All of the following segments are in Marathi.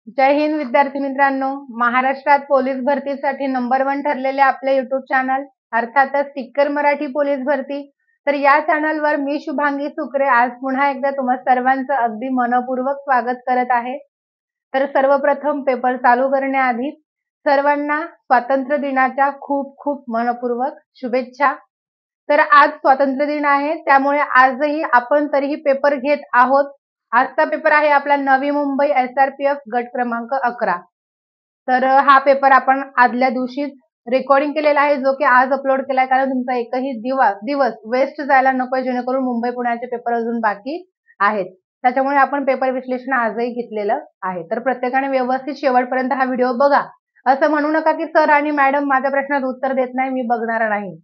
जय हिंद विद्यार्थी मित्रांनो, महाराष्ट्रात पोलीस भरतीसाठी नंबर 1 ठरलेले आपले युट्यूब चॅनल अर्थातच सिक्कर मराठी पोलीस भरती। तर या चॅनलवर मी शुभांगी सुकरे आज पुन्हा एकदा तुम्हा सर्वांचं अगदी मनपूर्वक स्वागत करत आहे। तर सर्वप्रथम पेपर चालू करण्याआधी सर्वांना स्वातंत्र्य दिनाच्या खूप खूप मनपूर्वक शुभेच्छा। तर आज स्वातंत्र्य दिन आहे, त्यामुळे आजही आपण तरीही पेपर घेत आहोत। आजचा पेपर आहे आपला नवी मुंबई SRPF गट क्रमांक 11। तर हा पेपर आपण आदल्या दिवशीच रेकॉर्डिंग केलेला आहे, जो की आज अपलोड केलाय, कारण तुमचा एकही दिवस वेस्ट जायला नको, जेणेकरून मुंबई पुण्याचे पेपर अजून बाकी आहेत। त्याच्यामुळे आपण पेपर विश्लेषण आजही घेतलेलं आहे। तर प्रत्येकाने व्यवस्थित शेवटपर्यंत हा व्हिडिओ बघा। असं म्हणू नका की सर आणि मॅडम माझ्या प्रश्नाचं उत्तर देत नाही, मी बघणार नाही।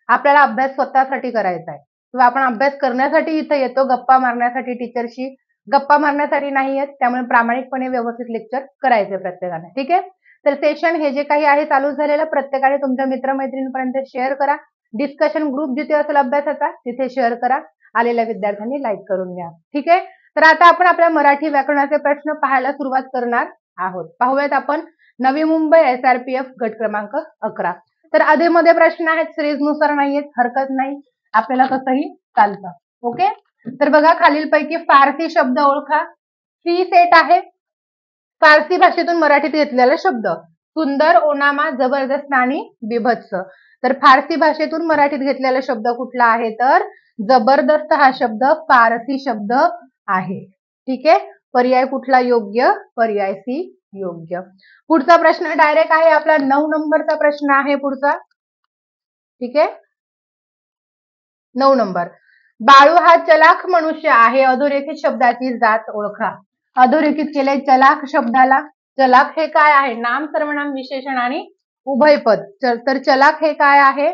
आपल्याला अभ्यास स्वतःसाठी करायचा आहे किंवा आपण अभ्यास करण्यासाठी इथे येतो, गप्पा मारण्यासाठी टीचरशी गप्पा मारण्यासाठी नाही आहेत। त्यामुळे प्रामाणिकपणे व्यवस्थित लेक्चर करायचे प्रत्येकाने, ठीक आहे। तर सेशन हे जे काही आहे चालू झालेलं, प्रत्येकाने तुमच्या मित्रमैत्रिणींपर्यंत शेअर करा। डिस्कशन ग्रुप जिथे असेल अभ्यासाचा तिथे शेअर करा। आलेल्या विद्यार्थ्यांनी लाईक करून घ्या, ठीक आहे। तर आता आपण आपल्या मराठी व्याकरणाचे प्रश्न पाहायला सुरुवात करणार आहोत। पाहूयात आपण नवी मुंबई SRPF गट क्रमांक 11। तर आधीमध्ये प्रश्न आहेत, सिरीजनुसार नाहीयेत, हरकत नाही, आपल्याला कसंही चालतं, ओके। तर बघा, खालीलपैकी फारसी शब्द ओळखा। सी सेट आहे, फारसी भाषेतून मराठीत घेतलेला शब्द। सुंदर, ओनामा, जबरदस्त आणि बिभत्स। तर फारसी भाषेतून मराठीत घेतलेला शब्द कुठला आहे, तर जबरदस्त हा शब्द फारसी शब्द आहे, ठीक आहे। पर्याय कुठला योग्य, पर्याय सी योग्य। पुढचा प्रश्न डायरेक्ट आहे आपला 9 नंबरचा प्रश्न आहे पुढचा, ठीक आहे। 9 नंबर, बाळू हा चलाख मनुष्य आहे, अधोरेखित शब्दाची जात ओळखा। अधोरेखित केले चलाख शब्दाला। चलाख हे काय आहे, नाम, सर्वनाम, विशेषण आणि उभयपद। तर चलाख हे काय आहे,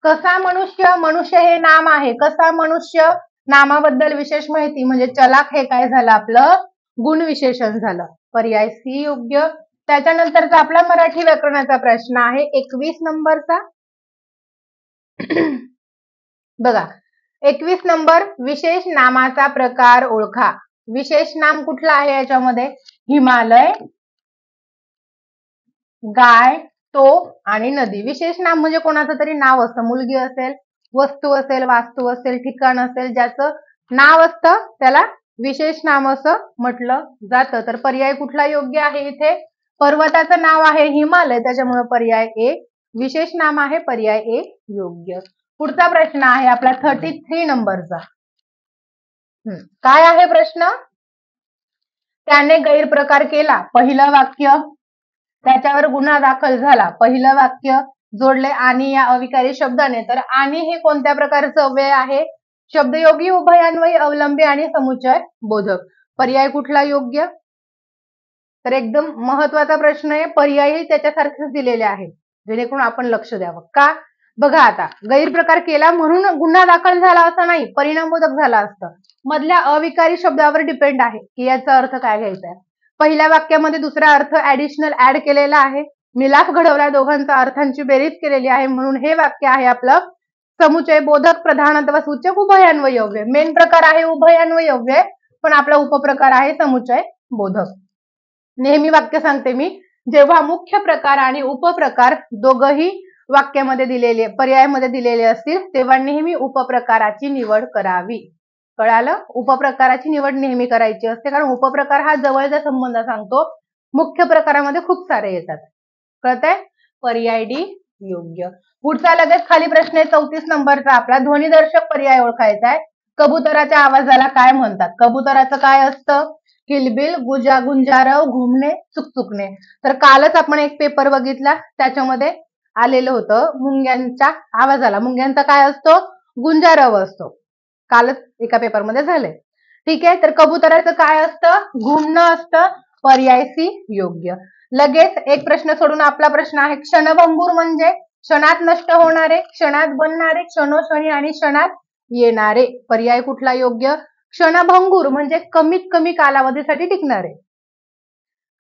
कसा मनुष्य, मनुष्य हे नाम आहे, कसा मनुष्य नामाबद्दल विशेष माहिती, म्हणजे चलाख हे काय झालं, आपलं गुण विशेषण झालं, पर्याय सी योग्य। त्याच्यानंतरचा आपला मराठी व्याकरणाचा प्रश्न आहे 21 नंबरचा। बघा, 21 नंबर, विशेष नामाचा प्रकार ओळखा। विशेष नाम कुठला आहे याच्यामध्ये, हिमालय, गाय, तोफ आणि नदी। विशेष नाम म्हणजे कोणाचं तरी नाव असतं, मुलगी असेल, वस्तू असेल, वास्तू असेल, ठिकाण असेल, ज्याचं नाव असतं त्याला विशेष नाम असं म्हटलं जातं। तर पर्याय कुठला योग्य आहे इथे, पर्वताचं नाव आहे हिमालय, त्याच्यामुळे पर्याय ए विशेष नाम आहे, पर्याय ए योग्य। पुढचा प्रश्न आहे आपला 33 नंबरचा। काय आहे प्रश्न, त्याने गैरप्रकार केला, पहिलं वाक्य, त्याच्यावर गुन्हा दाखल झाला, पहिलं वाक्य जोडले आणि या अविकारी शब्दाने। तर आणि हे कोणत्या प्रकारचं अव्यय आहे, शब्दयोगी, उभयान्वयी, अवलंबी आणि समुच्चय बोधक। पर्याय कुठला योग्य, तर एकदम महत्वाचा प्रश्न आहे, पर्यायही त्याच्यासारखेच दिलेले आहेत, जेणेकरून आपण लक्ष द्यावं। का, बघा आता, गैरप्रकार केला म्हणून गुन्हा दाखल झाला असं नाही, परिणामबोधक झाला असतं। मधल्या अविकारी शब्दावर डिपेंड आहे की याचा अर्थ काय घ्यायचा आहे। पहिल्या वाक्यामध्ये दुसरा अर्थ ऍडिशनल ऍड केलेला आहे, मिलाफ घडवला, दोघांचा अर्थांची बेरीज केलेली आहे, म्हणून हे वाक्य आहे आपलं समुच्चय बोधक, प्रधान अथवा सूचक, उभयान्वयी अव्यय। मेन प्रकार आहे उभयान्वयी अव्यय, पण आपला उपप्रकार आहे समुच्चय बोधक। नेहमी वाक्य सांगते मी, जेव्हा मुख्य प्रकार आणि उपप्रकार दोघही वाक्यामध्ये दिलेले, पर्यायामध्ये दिलेले असतील, तेव्हा नेहमी उपप्रकाराची निवड करावी। कळालं, उपप्रकाराची निवड नेहमी करायची असते, कारण उपप्रकार हा जवळचा संबंध सांगतो, मुख्य प्रकारामध्ये खूप सारे येतात, कळतंय, पर्याय डी योग्य। पुढचा लगेच खाली प्रश्न आहे 34 नंबरचा आपला, ध्वनिदर्शक पर्याय ओळखायचा आहे। कबुतराच्या आवाजाला काय म्हणतात, कबुतराचं काय असतं, किलबिल, गुंजारव, घुमणे, चुकचुकणे। तर कालच आपण एक पेपर बघितला, त्याच्यामध्ये आलेलं होतं मुंग्यांच्या आवाजाला, मुंग्यांचा काय असतो, गुंजारव असतो, कालच एका पेपरमध्ये झालंय, ठीक आहे। तर कबुतराचं काय असतं, घुमणं असतं, पर्याय सी योग्य। लगेच एक प्रश्न सोडून आपला प्रश्न आहे, क्षणभंगूर म्हणजे क्षणात नष्ट होणारे, क्षणात बनणारे, क्षणोक्षणी आणि क्षणात येणारे। पर्याय कुठला योग्य, क्षणभंगूर म्हणजे कमीत कमी कालावधीसाठी टिकणारे,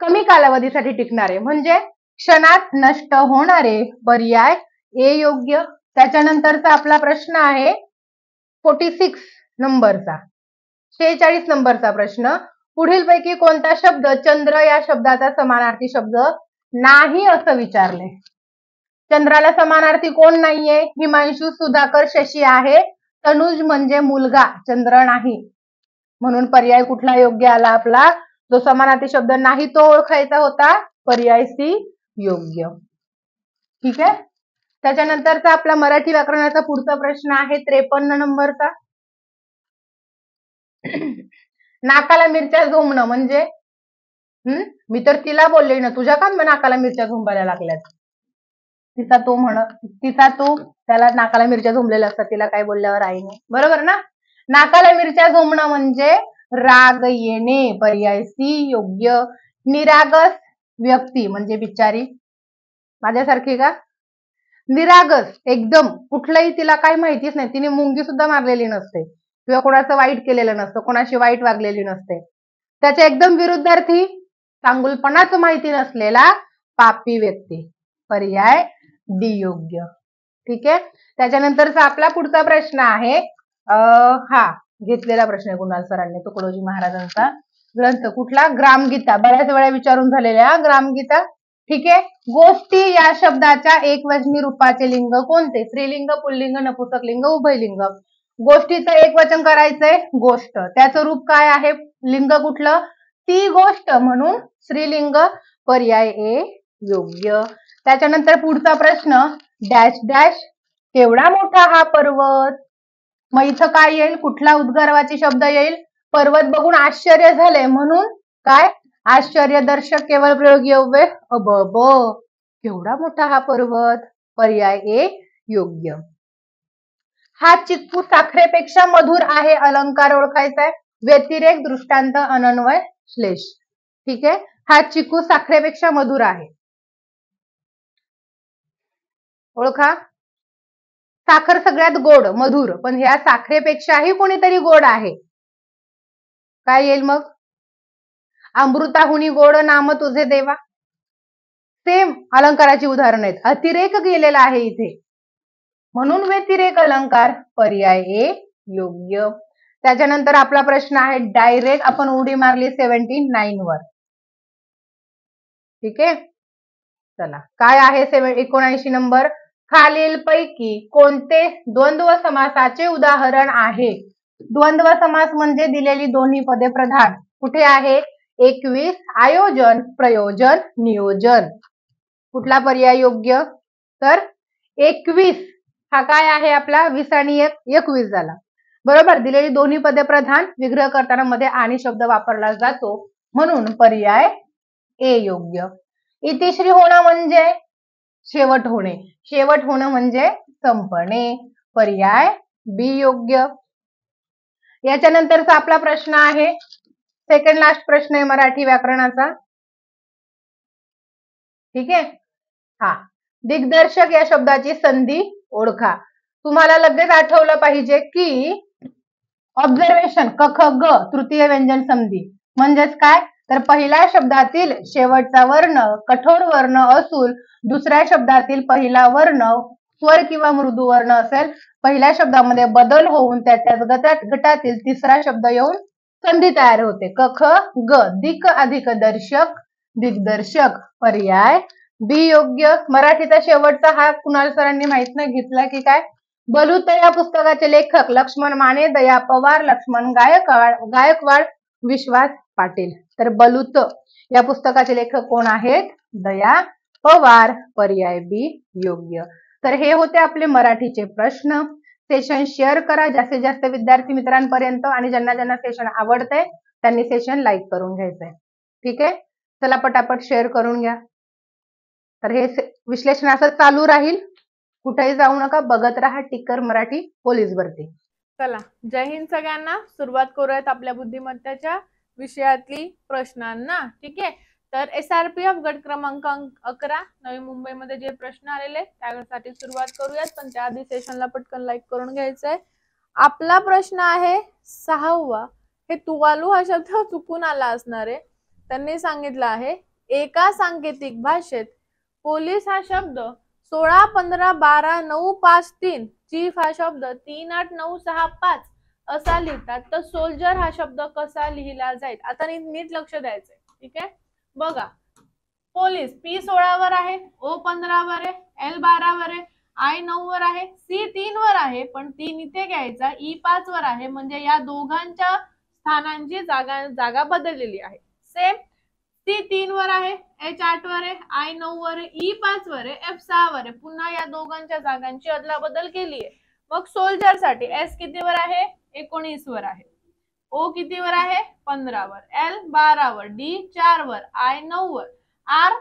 कमी कालावधीसाठी टिकणारे म्हणजे क्षणात नष्ट होणारे, पर्याय ए योग्य। त्याच्यानंतरचा आपला प्रश्न आहे 46 नंबरचा, 46 नंबरचा प्रश्न, पुढीलपैकी कोणता शब्द चंद्र या शब्दाचा समानार्थी शब्द नाही असं विचारले? चंद्राला समानार्थी कोण नाहीये? हिमांशू, सुधाकर, शशी आहे. तनुज म्हणजे मुलगा, चंद्र नाही. म्हणून पर्याय कुठला योग्य आला आपला? जो समानार्थी शब्द नाही तो ओळखायचा होता, पर्याय सी योग्य. ठीक आहे. त्याच्यानंतरचा आपला मराठी व्याकरणाचा पुढचा प्रश्न आहे 53 नंबरचा. नाकाला मिरच्या झोंबणं म्हणजे मी तर तिला बोलले ना, तुझ्या का नाकाला मिरच्या झोंबायला लागल्यात? तिचा तो त्याला नाकाला मिरच्या झोंबलेल्या असतात, तिला काय बोलल्यावर आईने, बरोबर ना? नाकाला मिरच्या झोंबणं म्हणजे राग येणे, पर्याय सी योग्य. निरागस व्यक्ती म्हणजे बिचारी, माझ्यासारखी का? निरागस एकदम, कुठलंही तिला काही माहितीच नाही, तिने मुंगी सुद्धा मारलेली नसते किंवा कोणाचं वाईट केलेलं नसतं, कोणाशी वाईट वागलेली नसते. त्याच्या एकदम विरुद्धार्थी चांगुलपणाच माहिती नसलेला पापी व्यक्ती, पर्याय डी योग्य. ठीक आहे. त्याच्यानंतरचा आपला पुढचा प्रश्न आहे, घेतलेला प्रश्न आहे कुणाल सरांनी, तुकडोजी महाराजांचा ग्रंथ कुठला? ग्रामगीता, बऱ्याच वेळा विचारून झालेल्या ग्रामगीता. ठीक आहे. गोष्टी या शब्दाच्या एकवचनी रूपाचे लिंग कोणते? स्त्रीलिंग, पुल्लिंग, नपुंसकलिंग, उभयलिंग. गोष्टीचं एक वचन करायचंय गोष्ट, त्याचं रूप काय आहे? लिंग कुठलं? ती गोष्ट, म्हणून स्त्रीलिंग, पर्याय ए योग्य. त्याच्यानंतर पुढचा प्रश्न डॅश डॅश, केवढा मोठा हा पर्वत. मग इथं काय येईल? कुठला उद्गारवाची शब्द येईल? पर्वत बघून आश्चर्य झाले म्हणून काय? आश्चर्यदर्शक केवळ प्रयोग योग्य. अबब, केवढा मोठा हा पर्वत, पर्याय ए योग्य. हा चिक्कू साखरेपेक्षा मधुर आहे, अलंकार ओळखायचा आहे. व्यतिरेक, दृष्टांत, अनन्वय, श्लेष. ठीक आहे. हा चिक्कू साखरेपेक्षा मधुर आहे, ओळखा. साखर सगळ्यात गोड, मधुर, पण ह्या साखरेपेक्षाही कोणीतरी गोड आहे, काय येईल मग? अमृताहुनी गोड नाम तुझे देवा. सेम अलंकाराची उदाहरण आहेत. अतिरेक गेलेला आहे इथे, म्हणून व्यतिरेक अलंकार, पर्याय ए योग्य. त्याच्यानंतर आपला प्रश्न आहे डायरेक्ट आपण उडी मारली 79 वर. ठीक आहे. चला, काय आहे 79 नंबर? खालील पैकी कोणते द्वंद्व समासाचे उदाहरण आहे? द्वंद्व समास म्हणजे दिलेली दोन्ही पदे प्रधान. कुठे आहे? 21 आयोजन, प्रयोजन, नियोजन. कुठला पर्याय योग्य? तर 21 हा काय आहे आपला? 20 आणि 1 21 झाला, बरोबर. दिलेली दोन्ही पदे प्रधान, विग्रह करताना मध्ये आणि शब्द वापरला जातो, म्हणून पर्याय ए योग्य. इतिश्री होणं म्हणजे शेवट होणे, शेवट होणं म्हणजे संपणे, पर्याय बी योग्य. याच्यानंतरचा आपला प्रश्न आहे सेकंड लास्ट प्रश्न आहे मराठी व्याकरणाचा. ठीक आहे. दिग्दर्शक या शब्दाची संधी ओळखा. तुम्हाला लगेच आठवलं पाहिजे की ऑब्झर्वेशन, क ख ग तृतीय व्यंजन संधी म्हणजेच काय? तर पहिल्या शब्दातील शेवटचा वर्ण कठोर वर्ण असून दुसऱ्या शब्दातील पहिला वर्ण स्वर किंवा मृदू वर्ण असेल, पहिल्या शब्दामध्ये बदल होऊन त्याच्याच गटातील तिसरा शब्द येऊन संधी तयार होते. क ख ग, दिक अधिक दर्शक, दिग्दर्शक, पर्याय बी योग्य. मराठीचा शेवटचा हा कुणाल सरांनी माहित नाही घेतला की काय? बलूत या पुस्तकाचे लेखक लक्ष्मण माने, दया पवार, लक्ष्मण गायकवाड, विश्वास पाटील. तर बलूत या पुस्तकाचे लेखक कोण आहेत? दया पवार, पर्याय बी योग्य. तर हे होते आपले मराठीचे प्रश्न. सेशन शेअर करा जास्तीत जास्त विद्यार्थी मित्रांपर्यंत, आणि ज्यांना ज्यांना सेशन आवडतंय त्यांनी सेशन लाईक करून घ्यायचंय. ठीक आहे. चला पटापट शेअर करून घ्या. तर हे विश्लेषण असं चालू राहील, कुठेही जाऊ नका, बघत राहा टिकर मराठी पोलीस भरती. चला, जय हिंद सगळ्यांना. सुरुवात करूयात आपल्या बुद्धिमत्तेच्या विषयातली प्रश्नांना. ठीक आहे. तर SRPF गट क्रमांक 11 नवी मुंबईमध्ये जे प्रश्न आलेले त्यासाठी सुरुवात करूयात, पण त्याआधी सेशनला पटकन लाईक करून घ्यायचंय. आपला प्रश्न आहे 6वा. हे तुवालू हा शब्द चुकून आला असणार आहे. त्यांनी सांगितलं आहे एका सांकेतिक भाषेत पोलीस हा शब्द 16, 15, 12, 9, 5, 3, चीफ हा शब्द 3, 8, 9, 6, 5 असा लिहितात तर सोल्जर हा शब्द कसा लिहिला जाईल? आता नीट लक्ष द्यायचंय. ठीक आहे, बघा पोलीस P16 वर आहे, O15 वर आहे, L12 वर आहे, I9 वर आहे, C3 वर आहे, पण 3 इथे घ्यायचा, E5 वर आहे, म्हणजे या दोघांच्या स्थानांची जागा बदललेली आहे. सेम C3 वर आहे, H8 वर आहे, I9 वर आहे, E5 वर आहे, F6 वर आहे, पुन्हा या दोघांच्या जागांची अदलाबदल केली आहे. मग सोल्जर साठी S किती वर आहे? 19 वर आहे. O किती वर आहे? 15 वर, L 12 वर, D 4 वर, I 9 वर, R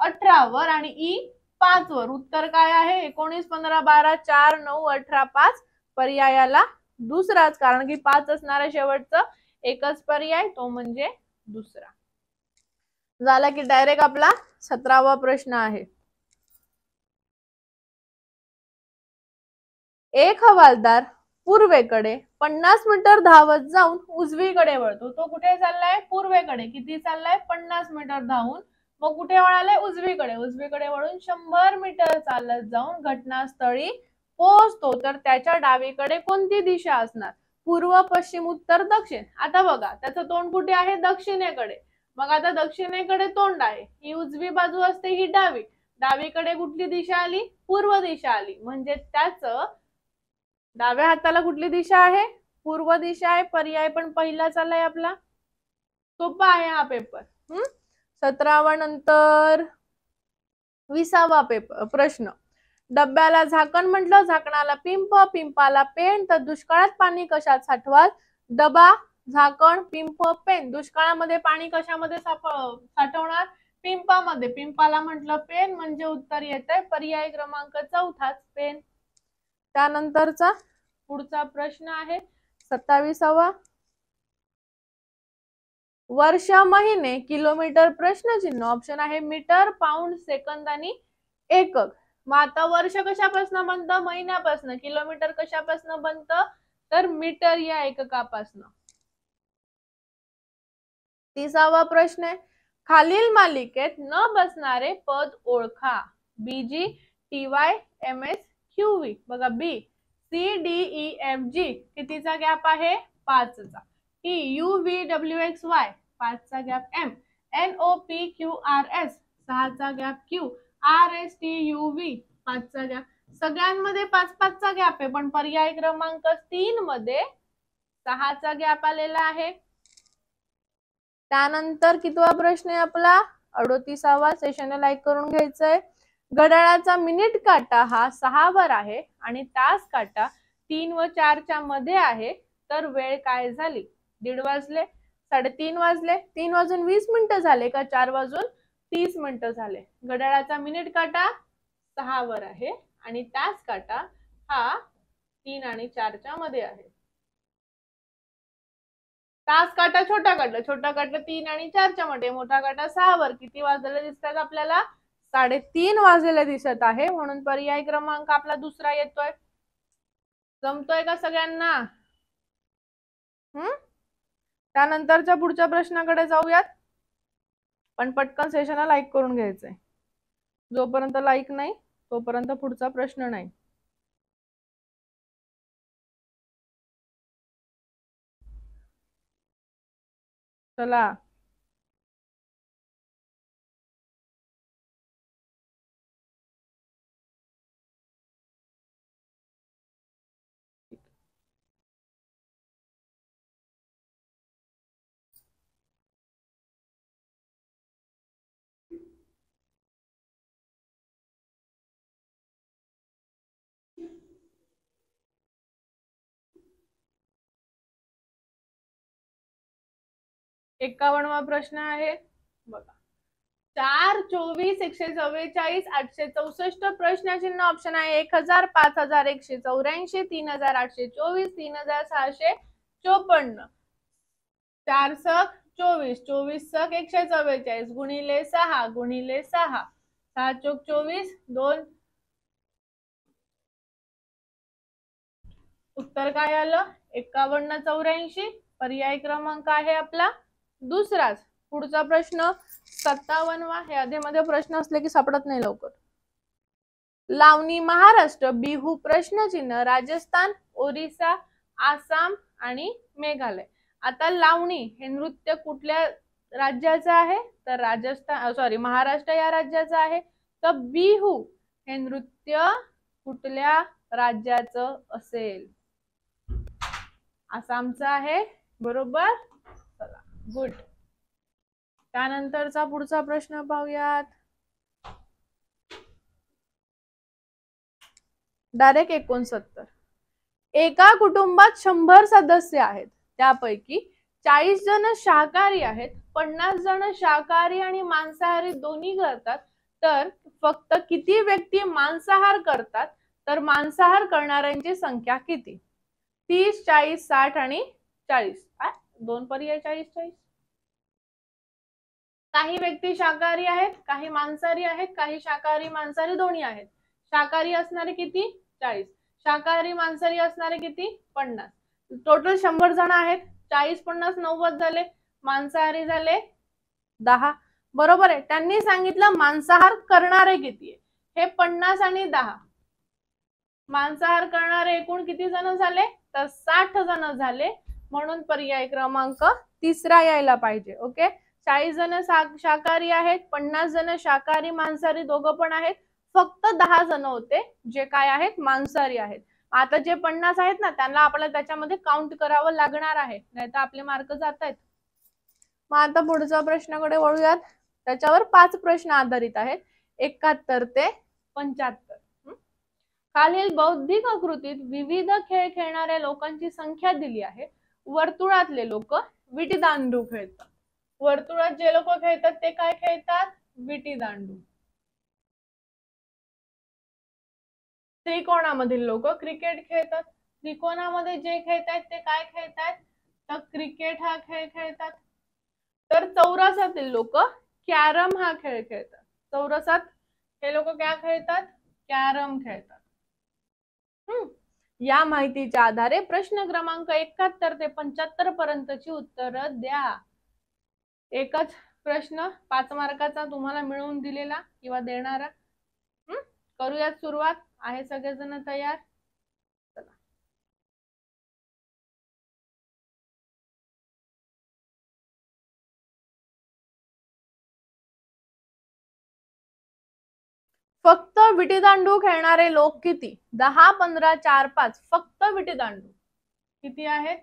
18 वर आणि E 5 वर. उत्तर काय आहे? 19, 15, 12, 4, 9, 18, 5. पर्यायाला दुसराच, कारण की 5 असणारा शेवटचं एकच पर्याय, तो म्हणजे दुसरा. झाला की डायरेक्ट आपला 17वा प्रश्न आहे. एक हवालदार पूर्वेकडे 50 मीटर धावत जाऊन उजवीकडे वळतो. तो कुठे चाललाय? पूर्वेकडे. किती चाललाय? 50 मीटर धावून. मग कुठे वळालाय? उजवीकडे. उजवीकडे वळून 100 मीटर चालत जाऊन घटनास्थळी पोहोचतो. तर त्याच्या डावीकडे कोणती दिशा असणार? पूर्व, पश्चिम, उत्तर, दक्षिण. आता बघा त्याचं तोंड कुठे आहे? दक्षिणेकडे. मग आता दक्षिणेकडे तोंड आहे, ही उजवी बाजू असते, ही डावी. डावीकडे कुठली दिशा आली? पूर्व दिशा आली. म्हणजे त्याचं डाव्या हाताला कुठली दिशा आहे? पूर्व दिशा आहे. पर्याय पण पहिला चाललाय आपला. सोपा आहे हा पेपर. 17वा नंतर 20वा प्रश्न. डब्याला झाकण म्हटलं, झाकणाला पिंप, पिंपाला पेन, तर दुष्काळात पाणी कशात साठवाल? डबा, झाकण, पिंप, पेन. दुष्काळामध्ये पाणी कशामध्ये साठवणार? पिंपामध्ये. पिंपाला म्हटलं पेन, म्हणजे उत्तर येतंय पर्याय क्रमांक 4 पेन. त्यानंतरचा पुढचा प्रश्न आहे 27वा. वर्ष, महिने, किलोमीटर, प्रश्नचिन्ह. ऑप्शन आहे मीटर, पाऊंड, सेकंद आणि एकक. मग आता वर्ष कशापासून बनतं? महिन्यापासून. किलोमीटर कशापासून बनतं? तर मीटर या एककापासून. 30वा प्रश्न आहे. खालील मालिकेत न बसणारे पद ओळखा. BG, TY, MS, QV. बघा B, C, D, E, F, G. कितीचा गॅप आहे? 5चा. T, U, V, W, X, Y. 5चा gap. M, N, O, P, Q, R, S. 6चा gap. Q, R, S, T, U, V. 5चा गॅप. सगळ्यांमध्ये 5-5चा गॅप आहे, पण पर्याय क्रमांक 3 मध्ये 6चा गॅप आलेला आहे. त्यानंतर कितवा प्रश्न आहे आपला? 38वा. सेशनला लाईक करून घ्यायचंय. घड्याळाचा मिनिट काटा हा 6 वर आहे आणि तास काटा 3 व 4च्या मध्ये आहे, तर वेळ काय झाली? 1:30 वाजले, 3:30 वाजले, 3 वाजून 20 मिनिटं झाले का 4 वाजून 30 मिनिटं झाले? घड्याळाचा मिनिट काटा 6 वर आहे आणि तास काटा हा 3 आणि 4च्या मध्ये आहे. तास काटा छोटा काढला, छोटा काढला 3 आणि 4च्या मध्ये, मोठा काटा 6 वर. किती वाजलेले दिसतात आपल्याला? 3:30 वाजलेले दिसत आहे, म्हणून पर्याय क्रमांक आपला दुसरा येतोय. जमतोय का सगळ्यांना? त्यानंतरच्या पुढच्या प्रश्नाकडे जाऊयात, पण पटकन सेशनला लाईक करून घ्यायचंय. जोपर्यंत लाईक नाही तोपर्यंत पुढचा प्रश्न नाही. चला. एकावन्नवा प्रश्न आहे बघा. 4, 24, 144, 864. प्रश्नचिन्ह ऑप्शन आहे 1000, 5184, 3824, 3654. 4 सक 24, 24 सक 144 गुणिले 6 गुणिले 6, 6 चोक 24, 2. उत्तर काय आलं? 5184. पर्याय क्रमांक आहे आपला दुसराच. पुढचा प्रश्न 57वा. हे आधीमध्ये प्रश्न असले की सापडत नाही लवकर. लावणी महाराष्ट्र, बिहू प्रश्नचिन्ह राजस्थान, ओरिसा, आसाम, आणि मेघालय. आता लावणी हे नृत्य कुठल्या राज्याचं आहे? तर महाराष्ट्र या राज्याचं आहे. तर बिहू हे नृत्य कुठल्या राज्याचं असेल? आसामचं आहे. बरोबर. चला, गुड. त्यानंतरचा पुढचा प्रश्न पाहूयात. डायरेक्ट 69. एका कुटुंबात 100 सदस्य आहेत, त्यापैकी 40 जण शाकाहारी आहेत, 50 जण शाकाहारी आणि मांसाहारी दोन्ही करतात, तर फक्त किती व्यक्ती मांसाहार करतात? तर मांसाहार करणाऱ्यांची संख्या किती? 30, 40, 60 आणि 40. दोन पर्याय 40, 40. काही व्यक्ती शाकाहारी आहेत, काही मांसाहारी आहेत, काही शाकाहारी मांसाहारी दोन्ही आहेत. शाकाहारी असणारे किती? 40. शाकाहारी मांसाहारी असणारे किती? 50. टोटल 100 जण आहेत. 40, 50, 90 झाले. मांसाहारी झाले 10. बरोबर आहे. त्यांनी सांगितलं मांसाहार करणारे किती आहे? हे 50 आणि 10. मांसाहार करणारे एकूण किती जण झाले? तर 60 जण झाले. म्हणून पर्याय क्रमांक 3 यायला पाहिजे. ओके. 40 जण शाकाहारी आहेत, 50 जण शाकाहारी मांसाहारी दोघं पण आहेत, फक्त 10 जण होते जे काय आहेत? मांसाहारी आहेत. आता जे 50 आहेत ना, त्यांना आपल्याला त्याच्यामध्ये काउंट करावं लागणार आहे, नाहीतर आपले मार्क जात आहेत. मग आता पुढच्या प्रश्नाकडे वळूयात. त्याच्यावर 5 प्रश्न आधारित आहेत, 71 ते 75. खालील बौद्धिक आकृतीत विविध खेळ खेळणाऱ्या लोकांची संख्या दिली आहे. वर्तुळातले लोक विटीदांडू खेळतात. वर्तुळात जे लोक खेळतात ते काय खेळतात? विटीदांडू. त्रिकोणामधील लोक क्रिकेट खेळतात. त्रिकोणामध्ये जे खेळतात ते काय खेळतात? तर क्रिकेट हा खेळ खेळतात. तर चौरसातील लोक कॅरम हा खेळ खेळतात. चौरसात हे लोक काय खेळतात? कॅरम खेळतात. या माहितीच्या आधारे प्रश्न क्रमांक 71 ते 75 पर्यंतची उत्तरं द्या. एकच प्रश्न 5 मार्काचा तुम्हाला मिळवून दिलेला किंवा देणारा. करूयात सुरुवात. आहे सगळेजण तयार? चला. फक्त विटीदांडू खेळणारे लोक किती? 10, 15, 4, 5. फक्त विटीदांडू किती आहेत?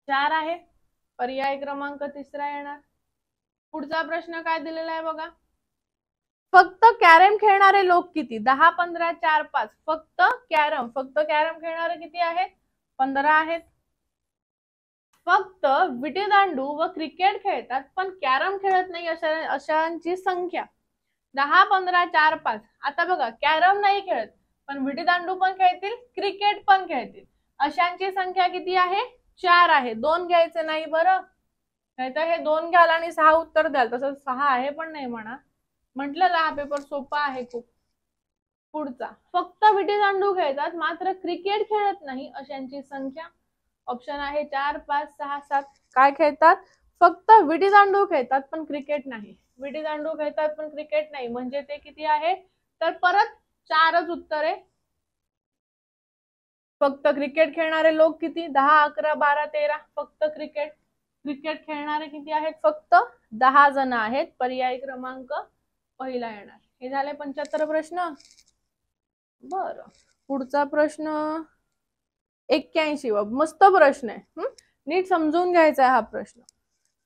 4 आहे. पर्याय क्रमांक 3 येणार. पुढचा प्रश्न काय दिलेला आहे बघा. फक्त कॅरम खेळणारे लोक किती? 10, 15, 4, 5. फक्त कॅरम खेळणारे किती आहेत? 15 आहेत. फक्त विटीदांडू व क्रिकेट खेळतात पण कॅरम खेळत नाही अशांची संख्या 10, 15, 4, 5. आता बघा, कॅरम नाही खेळत पण विटीदांडू पण खेळतील, क्रिकेट पण खेळतील, अशांची संख्या किती आहे? 4 आहे. 2 घ्यायचे नाही बरं, नाहीतर हे 2 घ्याल आणि 6 उत्तर द्याल. तसं 6 आहे पण नाही म्हणा. म्हटलं हा पेपर सोपा आहे खूप. पुढचा, फक्त विटीदांडू खेळतात मात्र क्रिकेट खेळत नाही अशांची संख्या. ऑप्शन आहे 4, 5, 6, 7. काय खेळतात? फक्त विटीदांडू खेळतात पण क्रिकेट नाही. विटीदांडू खेळतात पण क्रिकेट नाही म्हणजे ते किती आहे? तर परत 4च उत्तर आहे. फक्त क्रिकेट खेळणारे लोक किती? 10, 11, 12, 13. फक्त क्रिकेट खेळणारे किती आहेत? फक्त 10 जण आहेत. पर्याय क्रमांक पहिला येणार. हे झाले 75 प्रश्न. बर, पुढचा प्रश्न 81 वा. मस्त प्रश्न आहे, नीट समजून घ्यायचा आहे हा प्रश्न.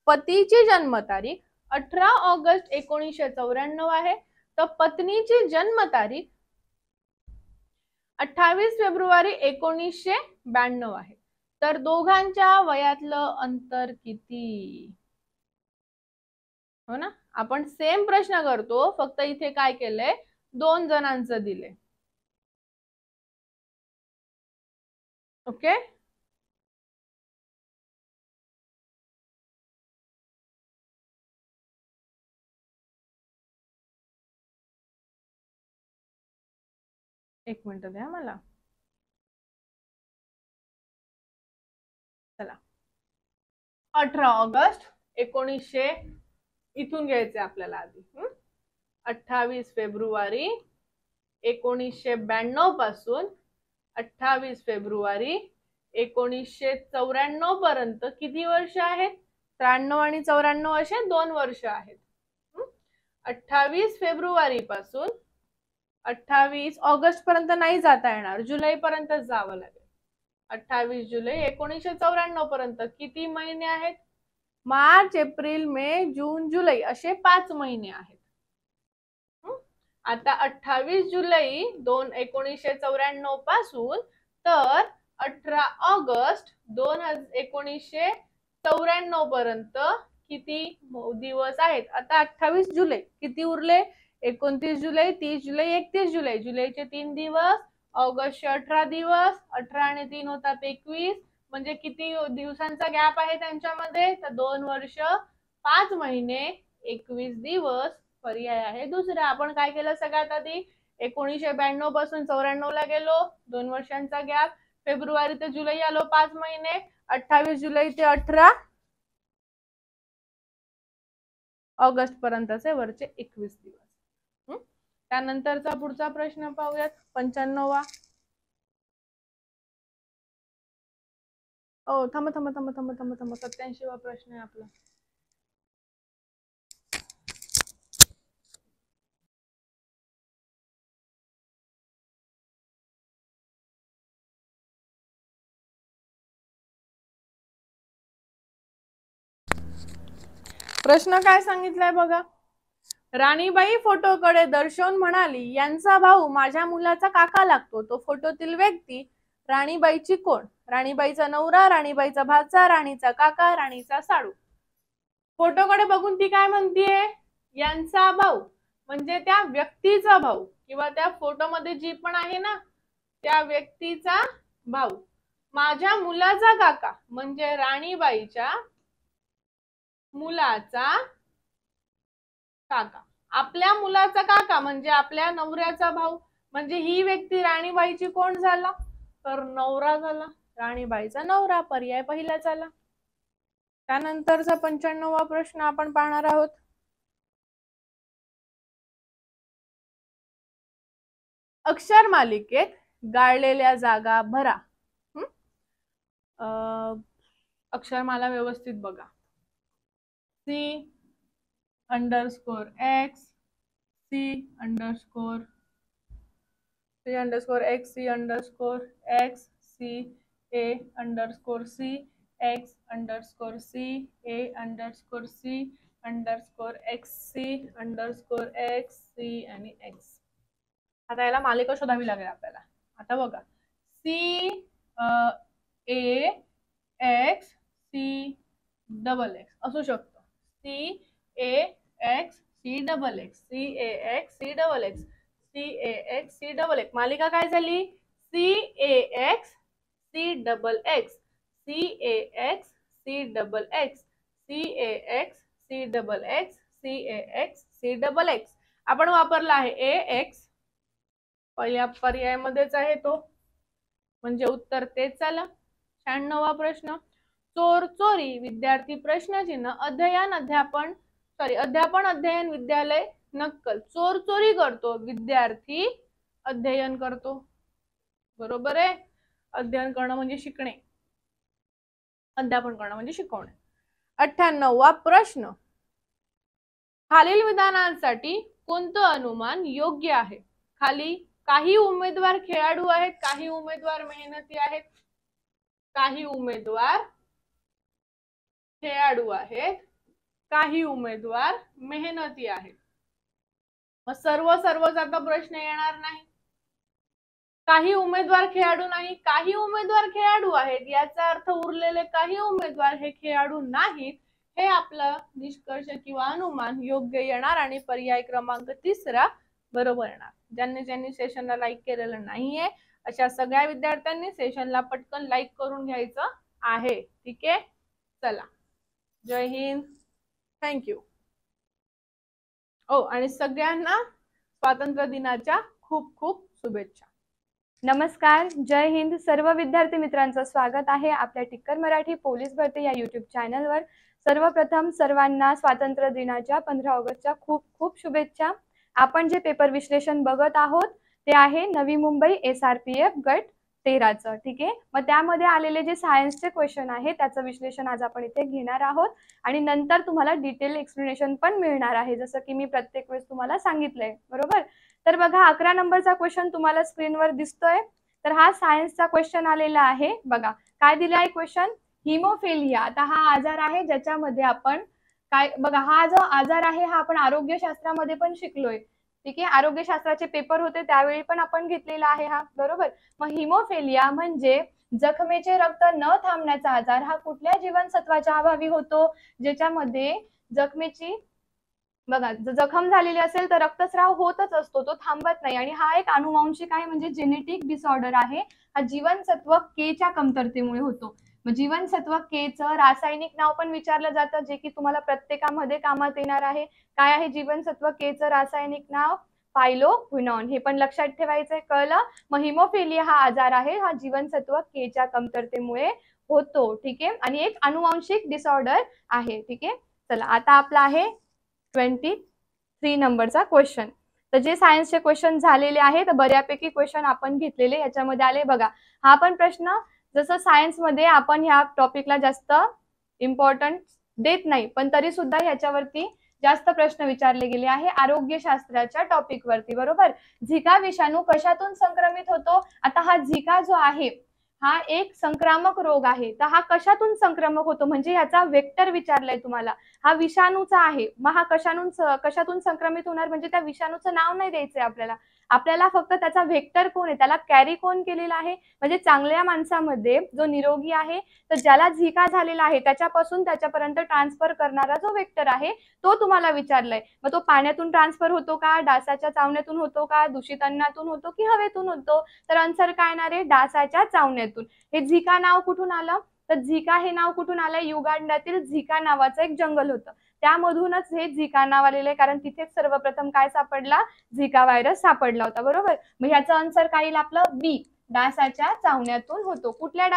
पतीची जन्मतारीख 18 ऑगस्ट 1994 आहे, तर पत्नीची जन्मतारीख 28 फेब्रुवारी 1992 आहे. तर दोघांच्या वयातलं अंतर किती? हो ना, आपण सेम प्रश्न करतो, फक्त इथे काय केलंय? 2 जणांचं दिले. ओके. एक मिनिट द्या मला. चला, 18 ऑगस्ट 1900 इथून घ्यायचे आपल्याला आधी. 28 फेब्रुवारी 1992 पासून 28 फेब्रुवारी 1994 पर्यंत किती वर्ष आहेत? 93 आणि 94 असे 2 वर्ष आहेत. 28 फेब्रुवारी पासून 28 ऑगस्ट पर्यंत नाही जाता येणार, जुलै पर्यंत जावं लागेल. 28 जुलै 1994 पर्यंत किती महिने आहेत? मार्च, एप्रिल, मे, जून, जुलै असे 5 महिने आहेत. आता 28 जुलै 1994 पासून तर 18 ऑगस्ट 1994 पर्यंत किती दिवस आहेत? आता 28 जुलै किती उरले? 29 जुलै, 30 जुलै, 31 जुलै. जुलैचे 3 दिवस, ऑगस्टचे 18 दिवस, 18 आणि 3 होतात 21. म्हणजे किती दिवसांचा गॅप आहे त्यांच्यामध्ये? तर 2 वर्ष 5 महिने 21 दिवस. पर्याय आहे दुसरा. आपण काय केलं सगळ्यात आधी? 1992 पासून 94 ला गेलो, 2 वर्षांचा गॅप. फेब्रुवारी ते जुलै आलो 5 महिने. 28 जुलै ते 18 ऑगस्ट पर्यंतचे वरचे 21 दिवस. त्यानंतरचा पुढचा प्रश्न पाहूयात, 95वा. थांबा 87वा प्रश्न आहे आपला. प्रश्न काय सांगितलाय बघा. राणीबाई फोटोकडे दर्शवून म्हणाली, यांचा भाऊ माझ्या मुलाचा काका लागतो. तो फोटोतील व्यक्ती राणीबाईची कोण? राणीबाईचा नवरा, राणीबाईचा भाचा, राणीचा काका, राणीचा साडू. फोटोकडे बघून ती काय म्हणतीये? यांचा भाऊ म्हणजे त्या व्यक्तीचा भाऊ किंवा त्या फोटोमध्ये जी पण आहे ना त्या व्यक्तीचा भाऊ. माझ्या मुलाचा काका म्हणजे राणीबाईच्या मुलाचा काका. आपल्या मुलाचा काका म्हणजे आपल्या नवऱ्याचा भाऊ. म्हणजे ही व्यक्ती राणीबाईची कोण झाला? तर नवरा झाला, राणीबाईचा नवरा. पर्याय पहिला झाला. त्यानंतरचा 95वा प्रश्न आपण पाहणार आहोत. अक्षर मालिकेत गाळलेल्या जागा भरा. अक्षरमाला व्यवस्थित बघा. C_X, C_X, C_X, C_X, C_A_C, C_X, आणि X. आता याला मालिका शोधावी लागेल आपल्याला. आता बघा, C_A_X, C_X असू शकतो. C_A_X, C_X, C_A_X, C_X, C_A_X, C_X. मालिका काय झाली? C_A_X, C_X, C_A_X, C_X, C_A_X, C_X, C_A_X, C_X. आपण वापरला आहे AX. पहिल्या पर्यायामध्येच आहे तो, म्हणजे उत्तर तेच झालं. 96वा प्रश्न. चोर चोरी विद्यार्थी प्रश्नचिन्ह अध्यापन अध्ययन विद्यालय नक्कल. चोर चोरी करतो, विद्यार्थी अध्ययन करतो. बरोबर आहे. अध्ययन करणं म्हणजे शिकणे, अध्यापन करणं म्हणजे शिकवणे. 98वा प्रश्न. खालील विधानांसाठी कोणतं अनुमान योग्य आहे? खाली काही उमेदवार खेळाडू आहेत, काही उमेदवार मेहनती आहेत, काही उमेदवार खेळाडू आहेत, काही उमेदवार मेहनती आहेत. मग सर्वच आता प्रश्न येणार नाही. काही उमेदवार खेळाडू नाही, काही उमेदवार खेळाडू आहेत, याचा अर्थ उरलेले काही उमेदवार हे खेळाडू नाहीत. हे आपलं निष्कर्ष किंवा अनुमान योग्य येणार आणि पर्याय क्रमांक 3 बरोबर येणार. ज्यांनी सेशनला लाईक केलेलं नाहीये अशा सगळ्या विद्यार्थ्यांनी सेशनला पटकन लाईक करून घ्यायचं आहे. ठीक आहे, चला, जय हिंद, थँक्यू. आणि सगळ्यांना स्वातंत्र्य दिनाच्या खूप खूप शुभेच्छा. नमस्कार, जय हिंद. सर्व विद्यार्थी मित्रांचं स्वागत आहे आपल्या टिक्कर मराठी पोलीस भरती या YouTube चॅनलवर. सर्वप्रथम सर्वांना स्वातंत्र्य दिनाच्या 15 ऑगस्टच्या खूप खूप शुभेच्छा. आपण जे पेपर विश्लेषण बघत आहोत ते आहे नवी मुंबई SRPF गट 13चं. ठीक आहे, मग त्यामध्ये आलेले जे सायन्सचे क्वेश्चन आहे त्याचं विश्लेषण आज आपण इथे घेणार आहोत आणि नंतर तुम्हाला डिटेल एक्सप्लेनेशन पण मिळणार आहे, जसं की मी प्रत्येक वेळेस तुम्हाला सांगितलंय. बरोबर. तर बघा 11 नंबरचा क्वेश्चन तुम्हाला स्क्रीनवर दिसतोय. तर हा सायन्सचा क्वेश्चन आलेला आहे. बघा काय दिला आहे क्वेश्चन, हिमोफिलिया. आता हा आजार आहे ज्याच्यामध्ये आपण काय, बघा हा जो आजार आहे हा आपण आरोग्यशास्त्रामध्ये पण शिकलोय. ठीक आहे, आरोग्यशास्त्राचे पेपर होते त्यावेळी पण आपण घेतलेला आहे हा. बरोबर. मग हिमोफिलिया म्हणजे जखमेचे रक्त न थांबण्याचा आजार. हा कुठल्या जीवनसत्वाच्या अभावी होतो, ज्याच्यामध्ये जखमेची, बघा जखम झालेली असेल तर रक्तस्राव होतच असतो, तो थांबत नाही. आणि हा एक अनुवांशिक आहे, म्हणजे जेनेटिक डिसऑर्डर आहे. हा जीवनसत्व के च्या कमतरतेमुळे होतो. मग जीवनसत्व के चं रासायनिक नाव पण विचारलं जातं, जे की तुम्हाला प्रत्येकामध्ये कामात येणार आहे. काय आहे जीवनसत्व के चं रासायनिक नाव, पायलोक्विनॉन. हे पण लक्षात ठेवायचंय. कळलं. मग हिमोफिलिया हा आजार आहे, हा जीवनसत्व के च्या कमतरतेमुळे होतो. ठीक आहे, आणि एक अनुवांशिक डिसऑर्डर आहे. ठीक आहे, चला आता आपला आहे 23 नंबरचा क्वेश्चन. तर जे सायन्सचे क्वेश्चन झालेले आहेत, बऱ्यापैकी क्वेश्चन आपण घेतलेले याच्यामध्ये आले. बघा हा पण प्रश्न, जसं सायन्स मध्ये आपण ह्या टॉपिकला जास्त इम्पॉर्टन्स देत नाही, पण तरी सुद्धा ह्याच्यावरती जास्त प्रश्न विचारले गेले आहे आरोग्यशास्त्राच्या टॉपिक वरती. बरोबर. झिका विषाणू कशातून संक्रमित होतो. आता हा झिका जो आहे हा एक संक्रामक रोग आहे. तर हा कशातून संक्रमक होतो, म्हणजे ह्याचा वेक्टर विचारलाय तुम्हाला. हा विषाणूचा आहे, मग हा कशातून संक्रमित होणार, म्हणजे त्या विषाणूचं नाव नाही द्यायचंय आपल्याला. आपल्याला फक्त त्याचा व्हेक्टर कोण आहे, त्याला कॅरी कोण केलेला आहे. म्हणजे चांगल्या माणसामध्ये जो निरोगी आहे, तर ज्याला झिका झालेला आहे त्याच्यापासून त्याच्यापर्यंत ट्रान्सफर करणारा जो वेक्टर आहे तो तुम्हाला विचारलाय. मग तो पाण्यातून ट्रान्सफर होतो का, डासाच्या चावण्यातून होतो का, दूषित अन्नातून होतो की हवेतून होतो. तर आन्सर काय येणार आहे, डासाच्या चावण्यातून. हे झिका नाव कुठून आलं, तर झिका हे नाव कुठून आलंय, युगांडातील झिका नावाचं एक जंगल होतं, त्यामधूनच हे झिका नाव आलेलं आहे. कारण तिथेच सर्वप्रथम काय सापडला, झिका व्हायरस सापडला होता. बरोबर. मग ह्याचं आन्सर काय येईल आपलं, बी, डासाच्या चावण्यातून होतो. कुठल्या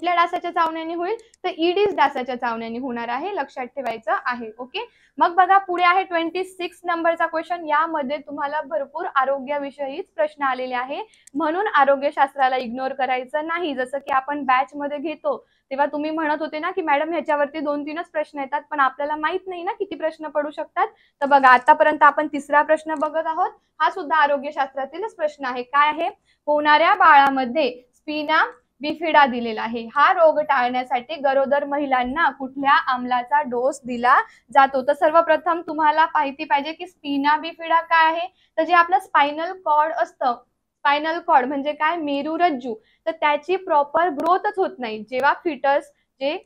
डासाच्या चावण्याने होईल, तर ईडीस डासाच्या चावण्याने होणार आहे, लक्षात ठेवायचं आहे. ओके. मग बघा पुढे आहे 26 नंबरचा क्वेश्चन. यामध्ये तुम्हाला भरपूर आरोग्याविषयीच प्रश्न आलेले आहे, म्हणून आरोग्यशास्त्राला इग्नोर करायचं नाही. जसं की आपण बॅच मध्ये घेतो तेव्हा तुम्ही म्हणत होते ना की मॅडम ह्याच्यावरती 2-3च प्रश्न येतात, पण आपल्याला माहित नाही ना किती प्रश्न पडू शकतात. तर बघा आतापर्यंत आपण 3रा प्रश्न बघत आहोत. हा सुद्धा आरोग्यशास्त्रातीलच प्रश्न आहे. काय आहे, होणाऱ्या बाळामध्ये स्पिना बिफिडा दिलेला आहे. हा रोग टाळण्यासाठी गरोदर महिलांना कुठल्या आम्लाचा डोस दिला जातो. तर सर्वप्रथम तुम्हाला माहिती पाहिजे की स्पिना बिफिडा काय आहे. तर जे आपलं स्पायनल कॉर्ड असतं, स्पायनल कॉर्ड म्हणजे काय, मेरुरज्जू, तर त्याची प्रॉपर ग्रोथच होत नाही. जेव्हा फिटस जे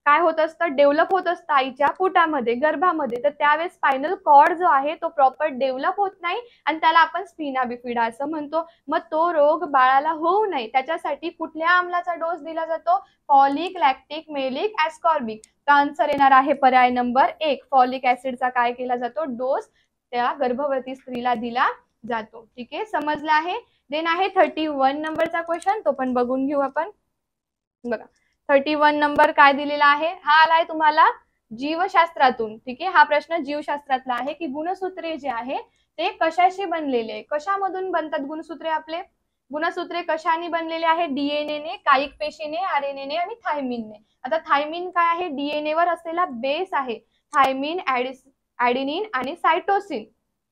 काय होत असतं, डेव्हलप होत असतं आईच्या पोटामध्ये, गर्भामध्ये, तर त्यावेळेस स्पायनल कॉर्ड जो आहे तो प्रॉपर डेव्हलप होत नाही आणि त्याला आपण स्पिना बिफिडा असं म्हणतो. मग तो रोग बाळाला होऊ नये त्याच्यासाठी कुठल्या आम्लाचा डोस दिला जातो, फॉलिक, लॅक्टिक, मेलिक, ॲस्कॉर्बिक. तर आन्सर येणार आहे पर्याय नंबर 1. फॉलिक ऍसिडचा काय केला जातो, डोस त्या गर्भवती स्त्रीला दिला जातो. ठीक आहे, समजलं आहे. देन आहे 31 नंबरचा क्वेश्चन, तो पण बघून घेऊ आपण. बघा 31 नंबर काय दिलेला आहे, हा आलाय तुम्हाला जीवशास्त्रातून. ठीक आहे, हा प्रश्न जीवशास्त्रातला आहे की गुणसूत्रे जे आहे ते कशाशी बनलेले आहे, कशामधून बनतात गुणसूत्रे आपले. गुणसूत्रे कशाने बनलेले आहे, डीएनए ने, कायिक पेशीने, आरएनए ने आणि थायमिनने. आता थायमिन काय आहे, डीएनए वर असलेला बेस आहे. थायमिन, ऍडेनिन आणि सायटोसिन.